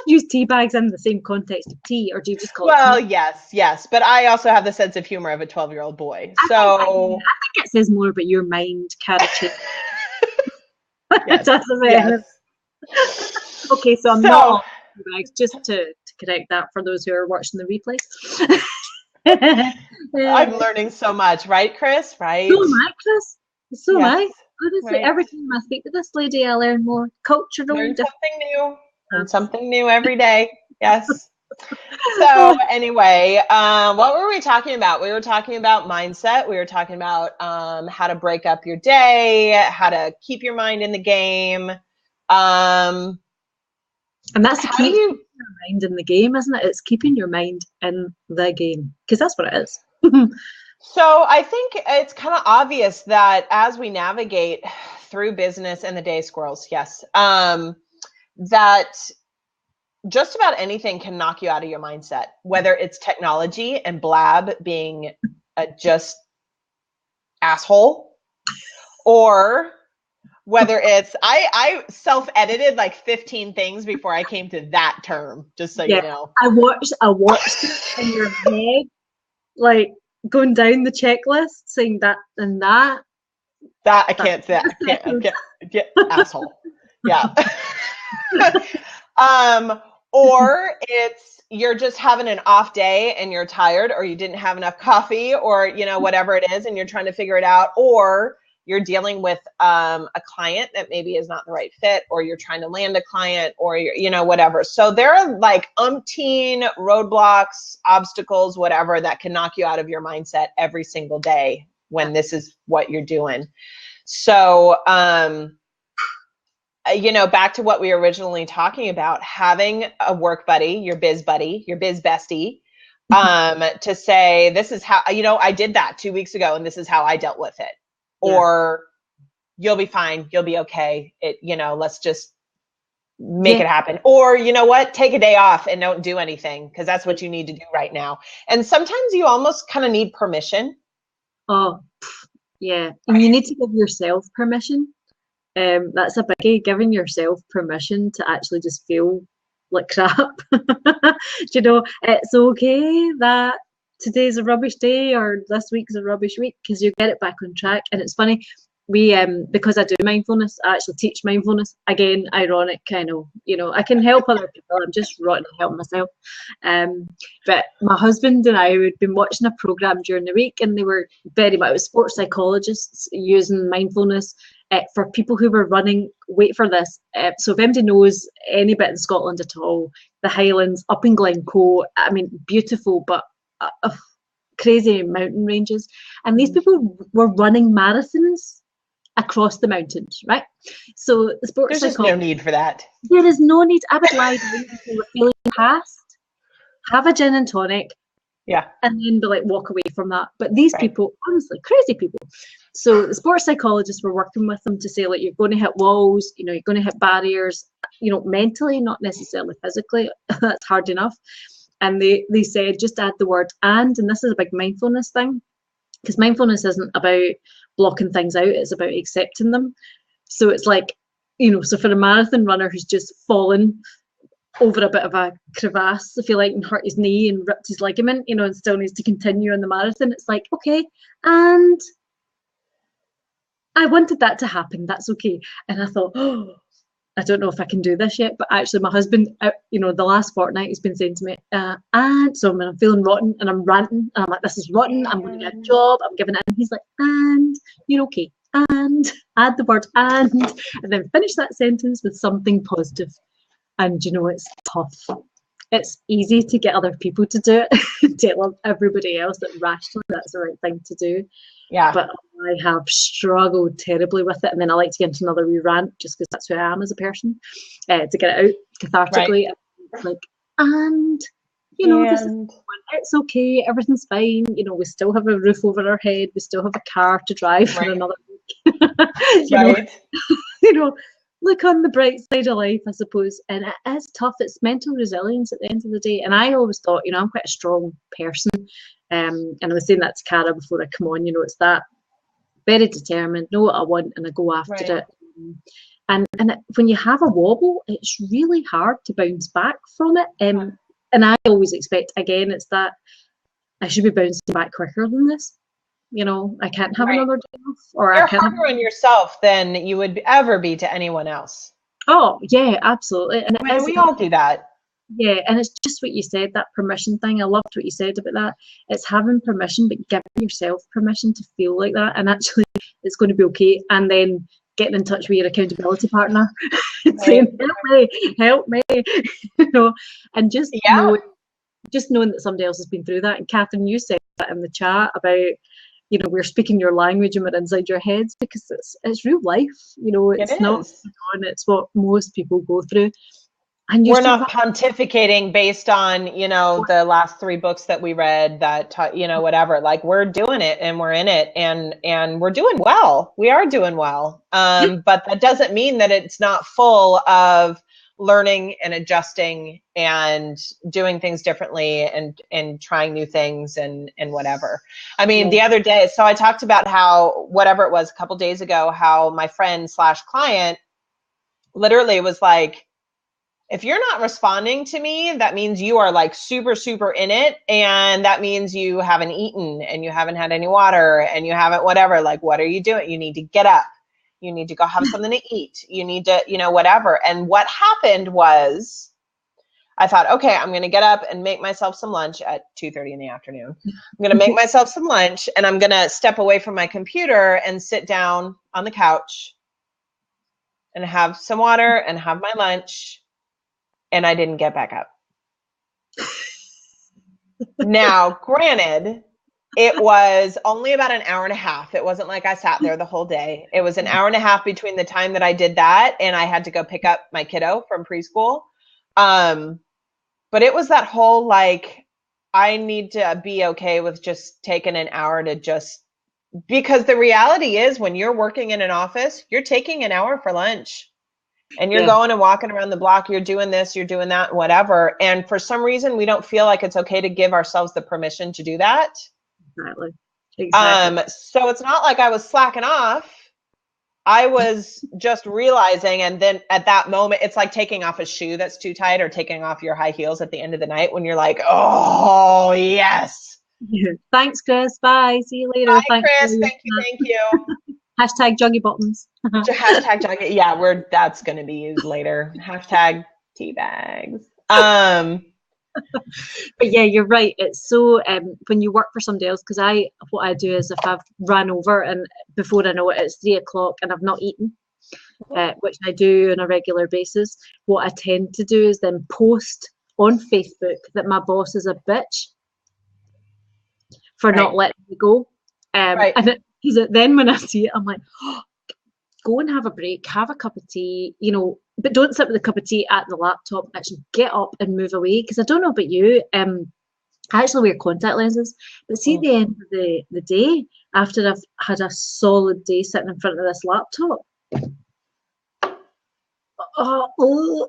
use tea bags in the same context of tea, or do you just call it tea? Yes. But I also have the sense of humor of a 12-year-old boy. I think it says more about your mind, Karachi. Yes. Okay, so I'm not tea bags, just to correct that for those who are watching the replay. I'm learning so much, right, Chris? Right? So am I, Chris. So am I. Honestly, right. every time I speak to this lady, I learn more cultural. Learn something new. Learn something new every day. Yes. So anyway, what were we talking about? We were talking about mindset. We were talking about how to break up your day, how to keep your mind in the game. And that's the key. Your mind in the game, isn't it? It's keeping your mind in the game, because that's what it is. So I think it's kind of obvious that as we navigate through business and the day squirrels, yes, that just about anything can knock you out of your mindset, whether it's technology and Blab being a just asshole, or whether it's I self-edited like 15 things before I came to that term, just so you know. I watched it in your head, like going down the checklist, saying that and that. That I can't say. I can't asshole. Yeah. Or it's you're just having an off day and you're tired, or you didn't have enough coffee, or whatever it is, and you're trying to figure it out, or you're dealing with a client that maybe is not the right fit, or you're trying to land a client, or you're whatever. So there are like umpteen roadblocks, obstacles, whatever, that can knock you out of your mindset every single day when this is what you're doing. So back to what we were originally talking about, having a work buddy, your biz bestie, to say, this is how, I did that 2 weeks ago and this is how I dealt with it. Yeah. Or you'll be fine. You'll be okay. Let's just make it happen. Or you know what? Take a day off and don't do anything, because that's what you need to do right now. And sometimes you almost kind of need permission. Oh, yeah. And you need to give yourself permission. That's a biggie, giving yourself permission to actually just feel like crap. It's okay that today's a rubbish day or this week's a rubbish week, because you get it back on track. And it's funny, we because I do mindfulness, I actually teach mindfulness. Again, ironic, I know, I can help other people, I'm just rotten to help myself. But my husband and I had been watching a program during the week, and they were it was sports psychologists using mindfulness for people who were running. Wait for this. So if anybody knows any bit in Scotland at all, the Highlands up in Glencoe, I mean, beautiful, but crazy mountain ranges. And these people were running marathons across the mountains, right? So the sports there's just no need for that. There is no need. I would lie down if you were feeling past, have a gin and tonic, and then be like, walk away from that. But these people, honestly, crazy people. So the sports psychologists were working with them to say, like, you're going to hit walls, you're going to hit barriers, mentally, not necessarily physically. That's hard enough. And they said, just add the word and this is a big mindfulness thing, because mindfulness isn't about blocking things out, it's about accepting them. So it's like, so for a marathon runner who's just fallen over a bit of a crevasse, if you like, and hurt his knee and ripped his ligament, and still needs to continue on the marathon, it's like, okay, and I wanted that to happen, that's okay. And I thought, I don't know if I can do this yet, but actually my husband, the last fortnight he's been saying to me, and so when I'm feeling rotten and I'm ranting, and I'm like, this is rotten, I'm going to get a job, I'm giving it, and he's like, and you're okay, and add the word and then finish that sentence with something positive. And it's tough. It's easy to get other people to do it, tell everybody else that rationally that's the right thing to do. Yeah. But I have struggled terribly with it. And then I like to get into another wee rant just because that's who I am as a person, to get it out cathartically. Right. It's like, and, this is, it's okay, everything's fine. We still have a roof over our head. We still have a car to drive for another week. Look on the bright side of life, I suppose. And it is tough. It's mental resilience at the end of the day. And I always thought, I'm quite a strong person. And I was saying that to Cara before I come on, it's that very determined, know what I want, and I go after it. And when you have a wobble, it's really hard to bounce back from it. And I always expect, again, it's that I should be bouncing back quicker than this. I can't have another day off. Or you're I can't harder on yourself than you would ever be to anyone else. Oh, yeah, absolutely. And we all do that. Yeah, and it's just what you said, that permission thing. I loved what you said about that. It's having permission, but giving yourself permission to feel like that. And actually, it's going to be okay. And then getting in touch with your accountability partner and saying, help me, and just knowing that somebody else has been through that. And Catherine, you said that in the chat about, we're speaking your language and we're inside your heads, because it's real life. It's not, it's what most people go through. And we're not pontificating based on, the last 3 books that we read that, whatever, like we're doing it and we're in it and we're doing well. We are doing well. But that doesn't mean that it's not full of learning and adjusting and doing things differently and trying new things and whatever. I mean, the other day, so I talked about how, whatever it was, a couple days ago, how my friend / client literally was like, if you're not responding to me, that means you are like super, super in it. And that means you haven't eaten and you haven't had any water and you haven't whatever. Like, what are you doing? You need to get up. You need to go have something to eat. You need to, whatever. And what happened was I thought, okay, I'm going to get up and make myself some lunch at 2:30 in the afternoon. I'm going to make myself some lunch and I'm going to step away from my computer and sit down on the couch and have some water and have my lunch. And I didn't get back up. Now, granted, it was only about an hour and a half. It wasn't like I sat there the whole day. It was an hour and a half between the time that I did that and I had to go pick up my kiddo from preschool. But it was that whole, like, I need to be okay with just taking an hour to just, because the reality is when you're working in an office, you're taking an hour for lunch. And you're going and walking around the block, you're doing this, you're doing that, whatever. And for some reason, we don't feel like it's okay to give ourselves the permission to do that. Exactly. So it's not like I was slacking off. I was just realizing, and then at that moment, it's like taking off a shoe that's too tight or taking off your high heels at the end of the night when you're like, oh, yes. Thanks, Chris. Bye. See you later. Bye, Chris. Thank you. Hashtag joggy bottoms. Hashtag joggy. Yeah, that's going to be used later. Hashtag tea bags. But yeah, you're right. It's so when you work for somebody else, because what I do is if I've run over and before I know it, it's 3 o'clock and I've not eaten, which I do on a regular basis. What I tend to do is then post on Facebook that my boss is a bitch for not letting me go. And then when I see it, I'm like, oh, go and have a break, have a cup of tea, but don't sit with a cup of tea at the laptop. Actually get up and move away. Because I don't know about you, I actually wear contact lenses, but see at the end of the day, after I've had a solid day sitting in front of this laptop,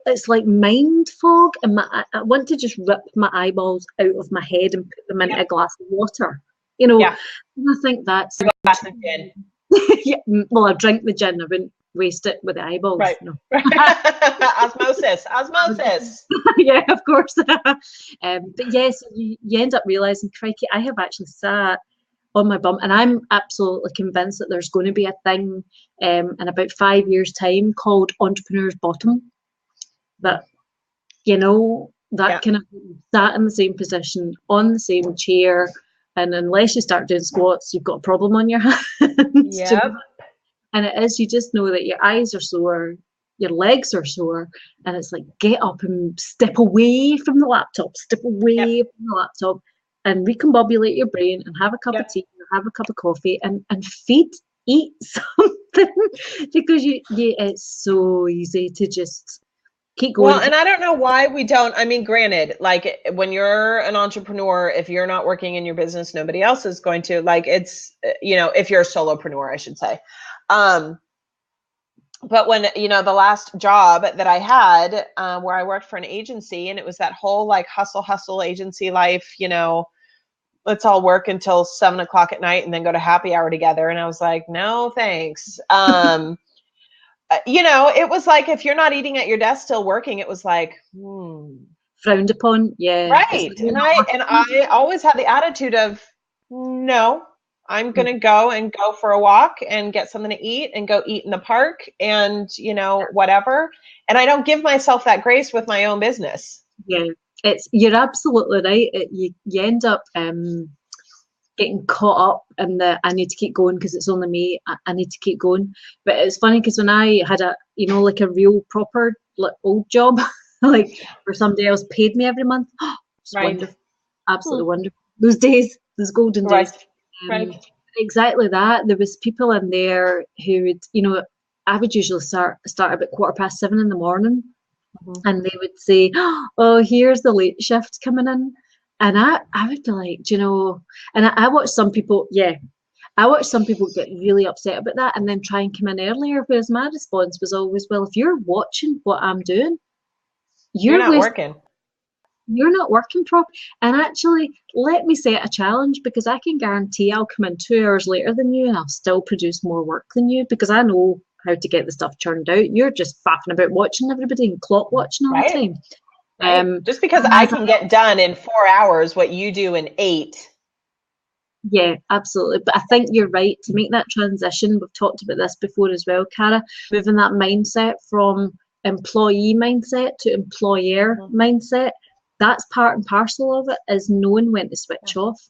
it's like mind fog, and I want to just rip my eyeballs out of my head and put them into a glass of water. And I think that's yeah, well, I drink the gin. I wouldn't waste it with the eyeballs. Right. No. Osmosis. Yeah, of course. But yes, you end up realizing, crikey, I have actually sat on my bum. And I'm absolutely convinced that there's going to be a thing in about 5 years' time called Entrepreneur's Bottom. That, you know, that kind of sat in the same position, on the same chair, and unless you start doing squats, you've got a problem on your hands. Yep. And it is, you just know that your eyes are sore, your legs are sore, and it's like, get up and step away from the laptop, from the laptop, and recombobulate your brain and have a cup of tea or have a cup of coffee and eat something, because it's so easy to just keep going. Well, and I don't know why we don't. I mean, granted, like when you're an entrepreneur, if you're not working in your business, nobody else is going to. Like it's, you know, if you're a solopreneur, I should say. But when, you know, the last job that I had where I worked for an agency, and it was that whole like hustle agency life, you know, let's all work until 7 o'clock at night and then go to happy hour together. And I was like, no, thanks. You know, it was like, if you're not eating at your desk still working, it was like, frowned upon. Yeah. Right. And I always had the attitude of, no, I'm going to go for a walk and get something to eat and go eat in the park and, you know, whatever. And I don't give myself that grace with my own business. Yeah, you're absolutely right. You end up getting caught up in the, I need to keep going because it's only me, I need to keep going. But it's funny because when I had a, you know, like a real proper like old job, like where somebody else paid me every month, it's wonderful, absolutely wonderful. Those days, those golden days. Exactly that. There was people in there who would, you know, I would usually start about 7:15 in the morning, and they would say, "Oh, here's the late shift coming in," and I would be like, you know, and I watched some people, I watched some people get really upset about that and then try and come in earlier. Whereas my response was always, well, if you're watching what I'm doing, you're not working. You're not working properly. And actually, let me set a challenge, because I can guarantee I'll come in 2 hours later than you and I'll still produce more work than you, because I know how to get the stuff churned out. You're just faffing about watching everybody and clock watching all the time. Right. Just because I can get done in 4 hours what you do in 8. Yeah, absolutely. But I think you're right to make that transition. We've talked about this before as well, Cara, moving that mindset from employee mindset to employer mindset. That's part and parcel of it, is knowing when to switch off,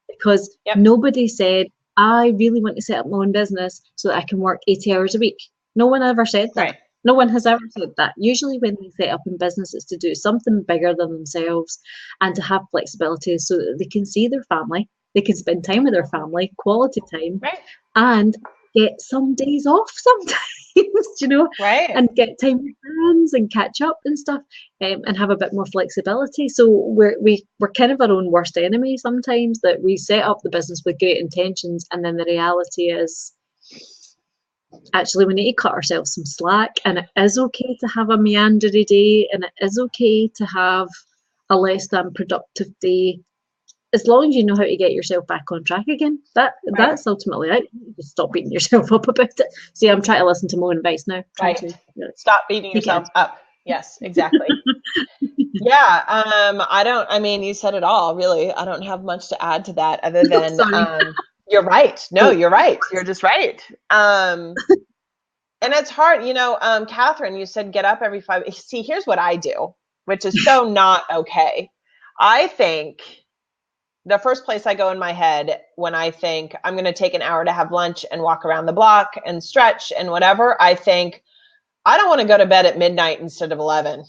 because nobody said, I really want to set up my own business so that I can work 80 hours a week. No one ever said that. No one has ever said that. Usually when they set up in business, it's to do something bigger than themselves and to have flexibility so that they can see their family, they can spend time with their family, quality time, and get some days off sometimes, you know, and get time with friends and catch up and stuff, and have a bit more flexibility. So we're kind of our own worst enemy sometimes, that we set up the business with great intentions, and then the reality is actually we need to cut ourselves some slack, and it is okay to have a meandery day, and it is okay to have a less than productive day, as long as you know how to get yourself back on track again. That's ultimately it. You just stop beating yourself up about it. See, I'm trying to listen to my own advice now. Stop beating yourself up. Yes, exactly. I mean, you said it all, really. I don't have much to add to that other than you're right. No, you're right. You're just right. And it's hard, you know, Catherine, you said get up every 5. See, here's what I do, which is so not okay. I think the first place I go in my head when I think I'm going to take an hour to have lunch and walk around the block and stretch and whatever, I think I don't want to go to bed at midnight instead of 11.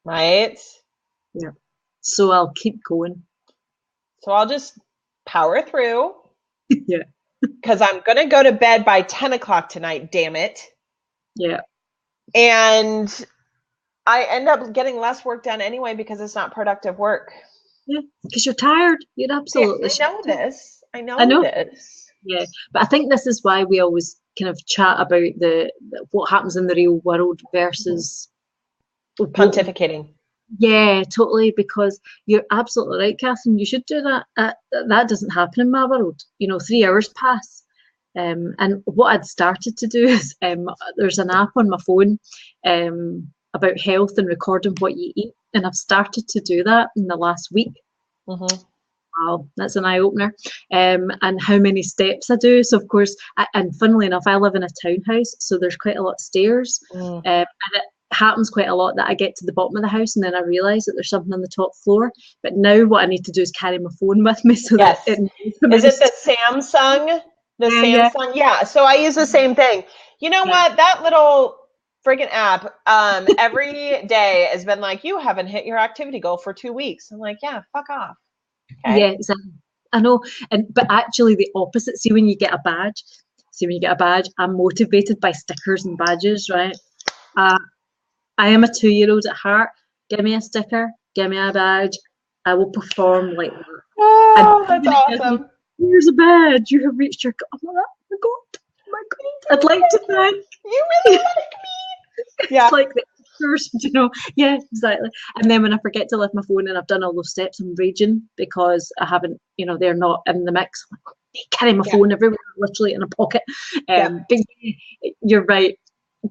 Right? Yeah. So I'll keep going. So I'll just power through. Yeah. Because I'm going to go to bed by 10 o'clock tonight, damn it. Yeah. And I end up getting less work done anyway because it's not productive work. Yeah, because you're tired. You're absolutely. I know this. I know this. Yeah, but I think this is why we always kind of chat about the what happens in the real world versus pontificating. Yeah, totally. Because you're absolutely right, Catherine. You should do that. That doesn't happen in my world. You know, 3 hours pass. And what I'd started to do is there's an app on my phone about health and recording what you eat, and I've started to do that in the last week. wow, that's an eye opener. And how many steps I do. So of course, and funnily enough, I live in a townhouse, so there's quite a lot of stairs, and it happens quite a lot that I get to the bottom of the house and then I realise that there's something on the top floor. But now what I need to do is carry my phone with me so Yes. that it Is it the Samsung? The Samsung? Yeah. So I use the same thing. You know what? That little friggin' app every day has been like, you haven't hit your activity goal for 2 weeks. I'm like, yeah, fuck off. Okay. Yeah, exactly. I know, but actually the opposite. See, when you get a badge, I'm motivated by stickers and badges, right? I am a 2-year-old at heart. Give me a sticker, give me a badge, I will perform like that. Oh, And that's awesome. Here's a badge. You have reached your goal. I'm like, oh my god, oh my god. I'd like to thank you. Really like me? Yeah. It's like the first, yeah, exactly. And then when I forget to lift my phone and I've done all those steps, I'm raging because I haven't, they're not in the mix. I'm like, I carry my phone everywhere, literally in a pocket. But you're right.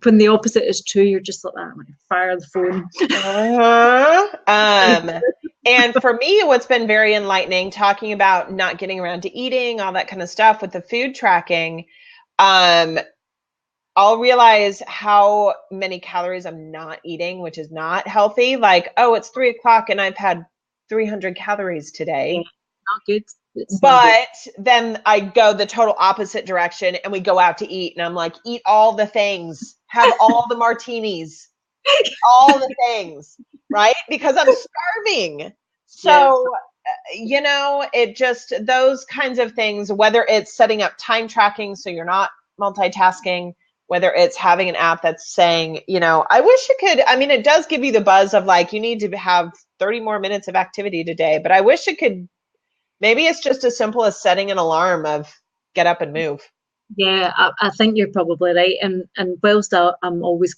When the opposite is true, you're just like that. I'm like, fire the phone. And for me, what's been very enlightening, talking about not getting around to eating, all that kind of stuff with the food tracking, I'll realize how many calories I'm not eating, which is not healthy. Like, oh, it's 3 o'clock and I've had 300 calories today. Not good. But then I go the total opposite direction and we go out to eat and I'm like, eat all the things, have all the martinis, all the things, right? Because I'm starving. So, it just, those kinds of things, whether it's setting up time tracking so you're not multitasking, whether it's having an app that's saying, I wish it could, it does give you the buzz of like, you need to have 30 more minutes of activity today, but I wish it could. Maybe it's just as simple as setting an alarm of get up and move. Yeah, I think you're probably right. And whilst I'm always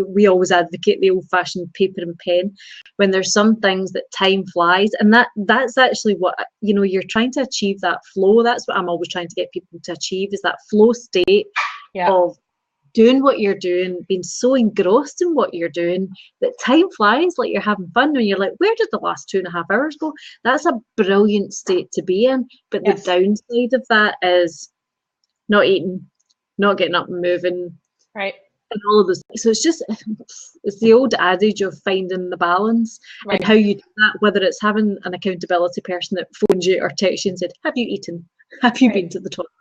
we always advocate the old-fashioned paper and pen, when there's some things that time flies, and that's actually what, you're trying to achieve, that flow. That's what I'm always trying to get people to achieve, is that flow state of doing what you're doing, being so engrossed in what you're doing that time flies, like you're having fun and you're like, where did the last 2.5 hours go? That's a brilliant state to be in. But the downside of that is not eating, not getting up and moving, right? And all of this. So it's the old adage of finding the balance, and how you do that, whether it's having an accountability person that phones you or texts you and said, have you eaten? Have you been to the toilet?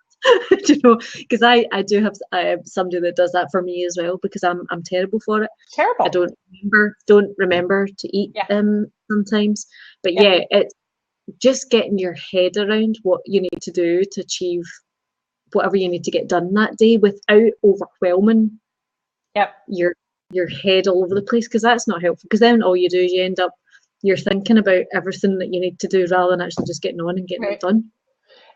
Because I do have somebody that does that for me as well, because I'm terrible for it. Terrible. I don't remember to eat sometimes. But it's just getting your head around what you need to do to achieve whatever you need to get done that day without overwhelming your head all over the place, because that's not helpful. Because then all you do is you're thinking about everything that you need to do rather than actually just getting on and getting it done.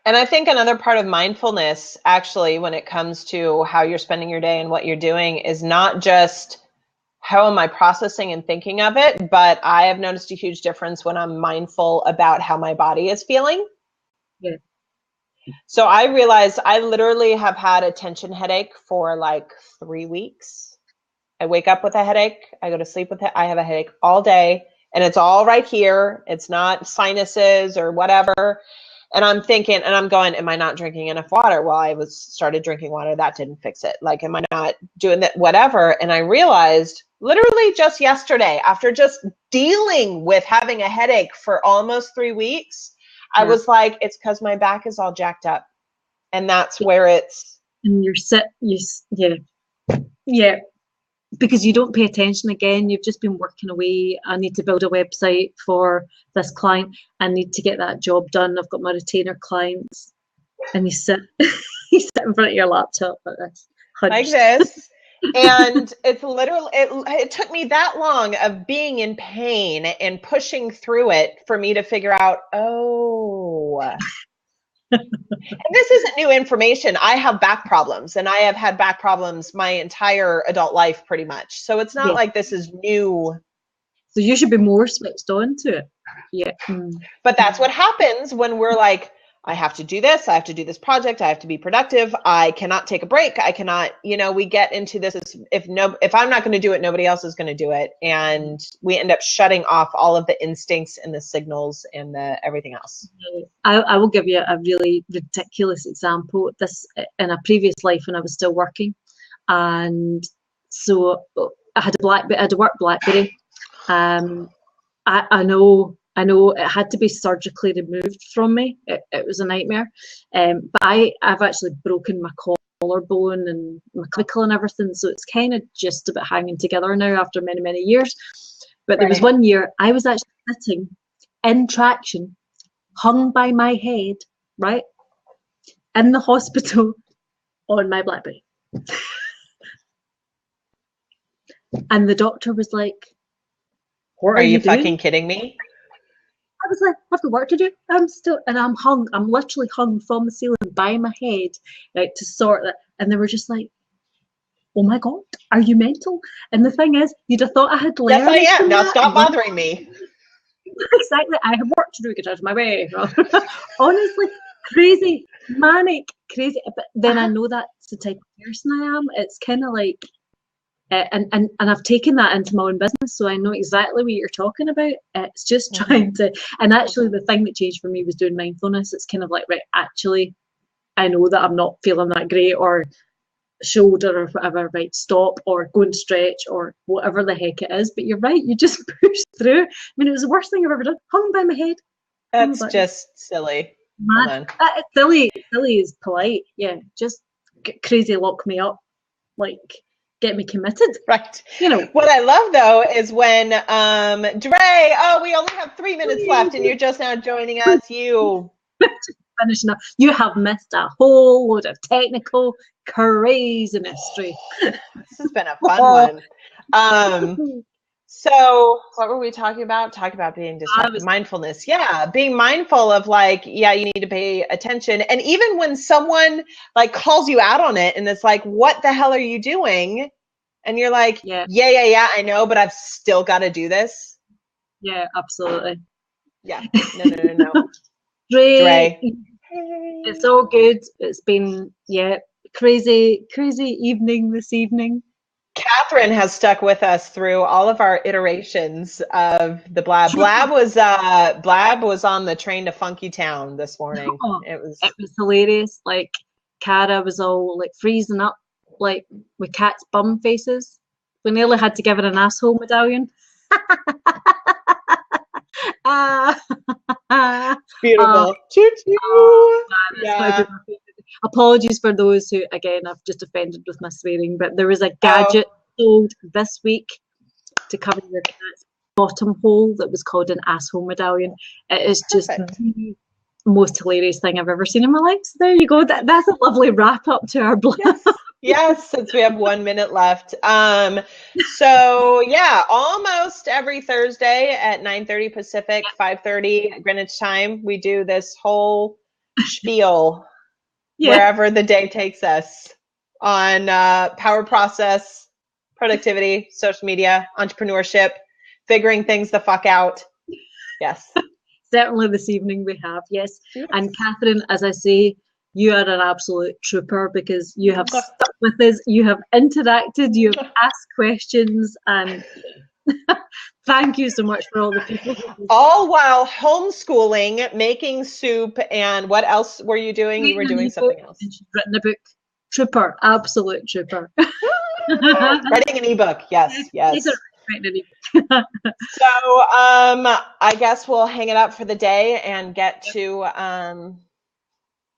And I think another part of mindfulness, actually, when it comes to how you're spending your day and what you're doing, is not just how am I processing and thinking of it, but I have noticed a huge difference when I'm mindful about how my body is feeling. Yeah. So I realized I literally have had a tension headache for like 3 weeks. I wake up with a headache. I go to sleep with it. I have a headache all day, and it's all right here. It's not sinuses or whatever. And I'm thinking, and I'm going, am I not drinking enough water? Well, I started drinking water. That didn't fix it. Like, am I not doing that? Whatever. And I realized literally just yesterday, after just dealing with having a headache for almost 3 weeks, I was like, it's because my back is all jacked up. And that's where it's. And yeah. Because you don't pay attention again. You've just been working away. I need to build a website for this client. I need to get that job done. I've got my retainer clients. And you sit in front of your laptop like this. Like this. And it's literally, it took me that long of being in pain and pushing through it for me to figure out, and this isn't new information. I have back problems, and I have had back problems my entire adult life pretty much. So it's not like this is new. So you should be more switched on to it. Yeah. But that's what happens when we're like, I have to do this. I have to do this project. I have to be productive. I cannot take a break. I cannot, we get into this. If I'm not going to do it, nobody else is going to do it. And we end up shutting off all of the instincts and the signals and everything else. I will give you a really ridiculous example. This in a previous life when I was still working. And so I had a work BlackBerry. I know it had to be surgically removed from me. It was a nightmare. But I've actually broken my collarbone and my clavicle and everything. So it's kind of just about hanging together now after many, many years. But there was one year I was actually sitting in traction, hung by my head, right, in the hospital on my BlackBerry. And the doctor was like, "What are you doing? Fucking kidding me?" I was like, "I've got work to do. I'm literally hung from the ceiling by my head, right, to sort that." And they were just like, "Oh my God, are you mental?" And the thing is, you'd have thought I had learned. Yes, I am. Now stop bothering me. Exactly. I have work to do, get out of my way. Honestly, crazy, manic, crazy. But then I know that's the type of person I am. It's kind of like, and I've taken that into my own business, so I know exactly what you're talking about. It's just trying to, and actually the thing that changed for me was doing mindfulness. It's kind of like, right, actually, I know that I'm not feeling that great, or shoulder or whatever, right, stop, or go and stretch, or whatever the heck it is. But you're right, you just push through. I mean, it was the worst thing I've ever done. Hung by my head. That's just silly. Silly is polite. Yeah, just crazy, lock me up, like get me committed. Right. What I love though is when Dre, we only have 3 minutes left and you're just now joining us. You finishing up. You have missed a whole load of technical craziness, Dre. This has been a fun one. So what were we talking about? Talking about being distracted. Mindfulness. Yeah. Being mindful of you need to pay attention. And even when someone calls you out on it and it's like, what the hell are you doing? And you're like, yeah, I know, but I've still got to do this. Yeah, absolutely. Yeah. No. Dre. It's all good. It's been, crazy evening this evening. Catherine has stuck with us through all of our iterations of the Blab. Blab was on the train to Funky Town this morning. It was hilarious. Like Cara was all freezing up, with cat's bum faces. We nearly had to give her an asshole medallion. Beautiful. Yeah. Apologies for those who, again, I've just offended with my swearing, but there was a gadget sold this week to cover your cat's bottom hole that was called an asshole medallion. It is just the most hilarious thing I've ever seen in my life. So there you go. That's a lovely wrap up to our blog. Yes, since we have 1 minute left. So yeah, almost every Thursday at 9:30 Pacific, 5:30 Greenwich time, we do this whole spiel wherever the day takes us on power process, productivity, social media, entrepreneurship, figuring things the fuck out. Yes. Certainly this evening we have, yes. And Catherine, as I say, you are an absolute trooper because you have stuck with us, you have interacted, you have asked questions, and thank you so much for all the people. All while homeschooling, making soup, and what else were you doing? You were doing something else. And she's written a book. Trooper, absolute trooper. Writing an ebook, yes. So I guess we'll hang it up for the day and get to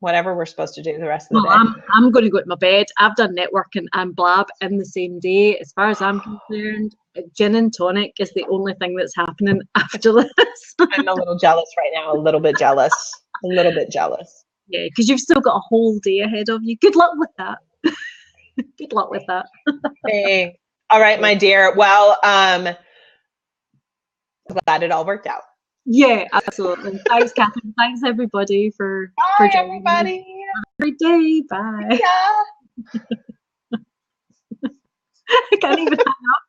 whatever we're supposed to do the rest of the day. I'm going to go to my bed. I've done networking and Blab in the same day. As far as I'm concerned, gin and tonic is the only thing that's happening after this. I'm a little jealous right now. A little bit jealous. Yeah, because you've still got a whole day ahead of you. Good luck with that. Good luck with that. Hey. All right, my dear. Well, I'm glad it all worked out. Yeah, absolutely. Thanks, Catherine. Thanks, everybody, for joining. Bye, everybody. Have a great day. Bye. Yeah. I can't even hang up.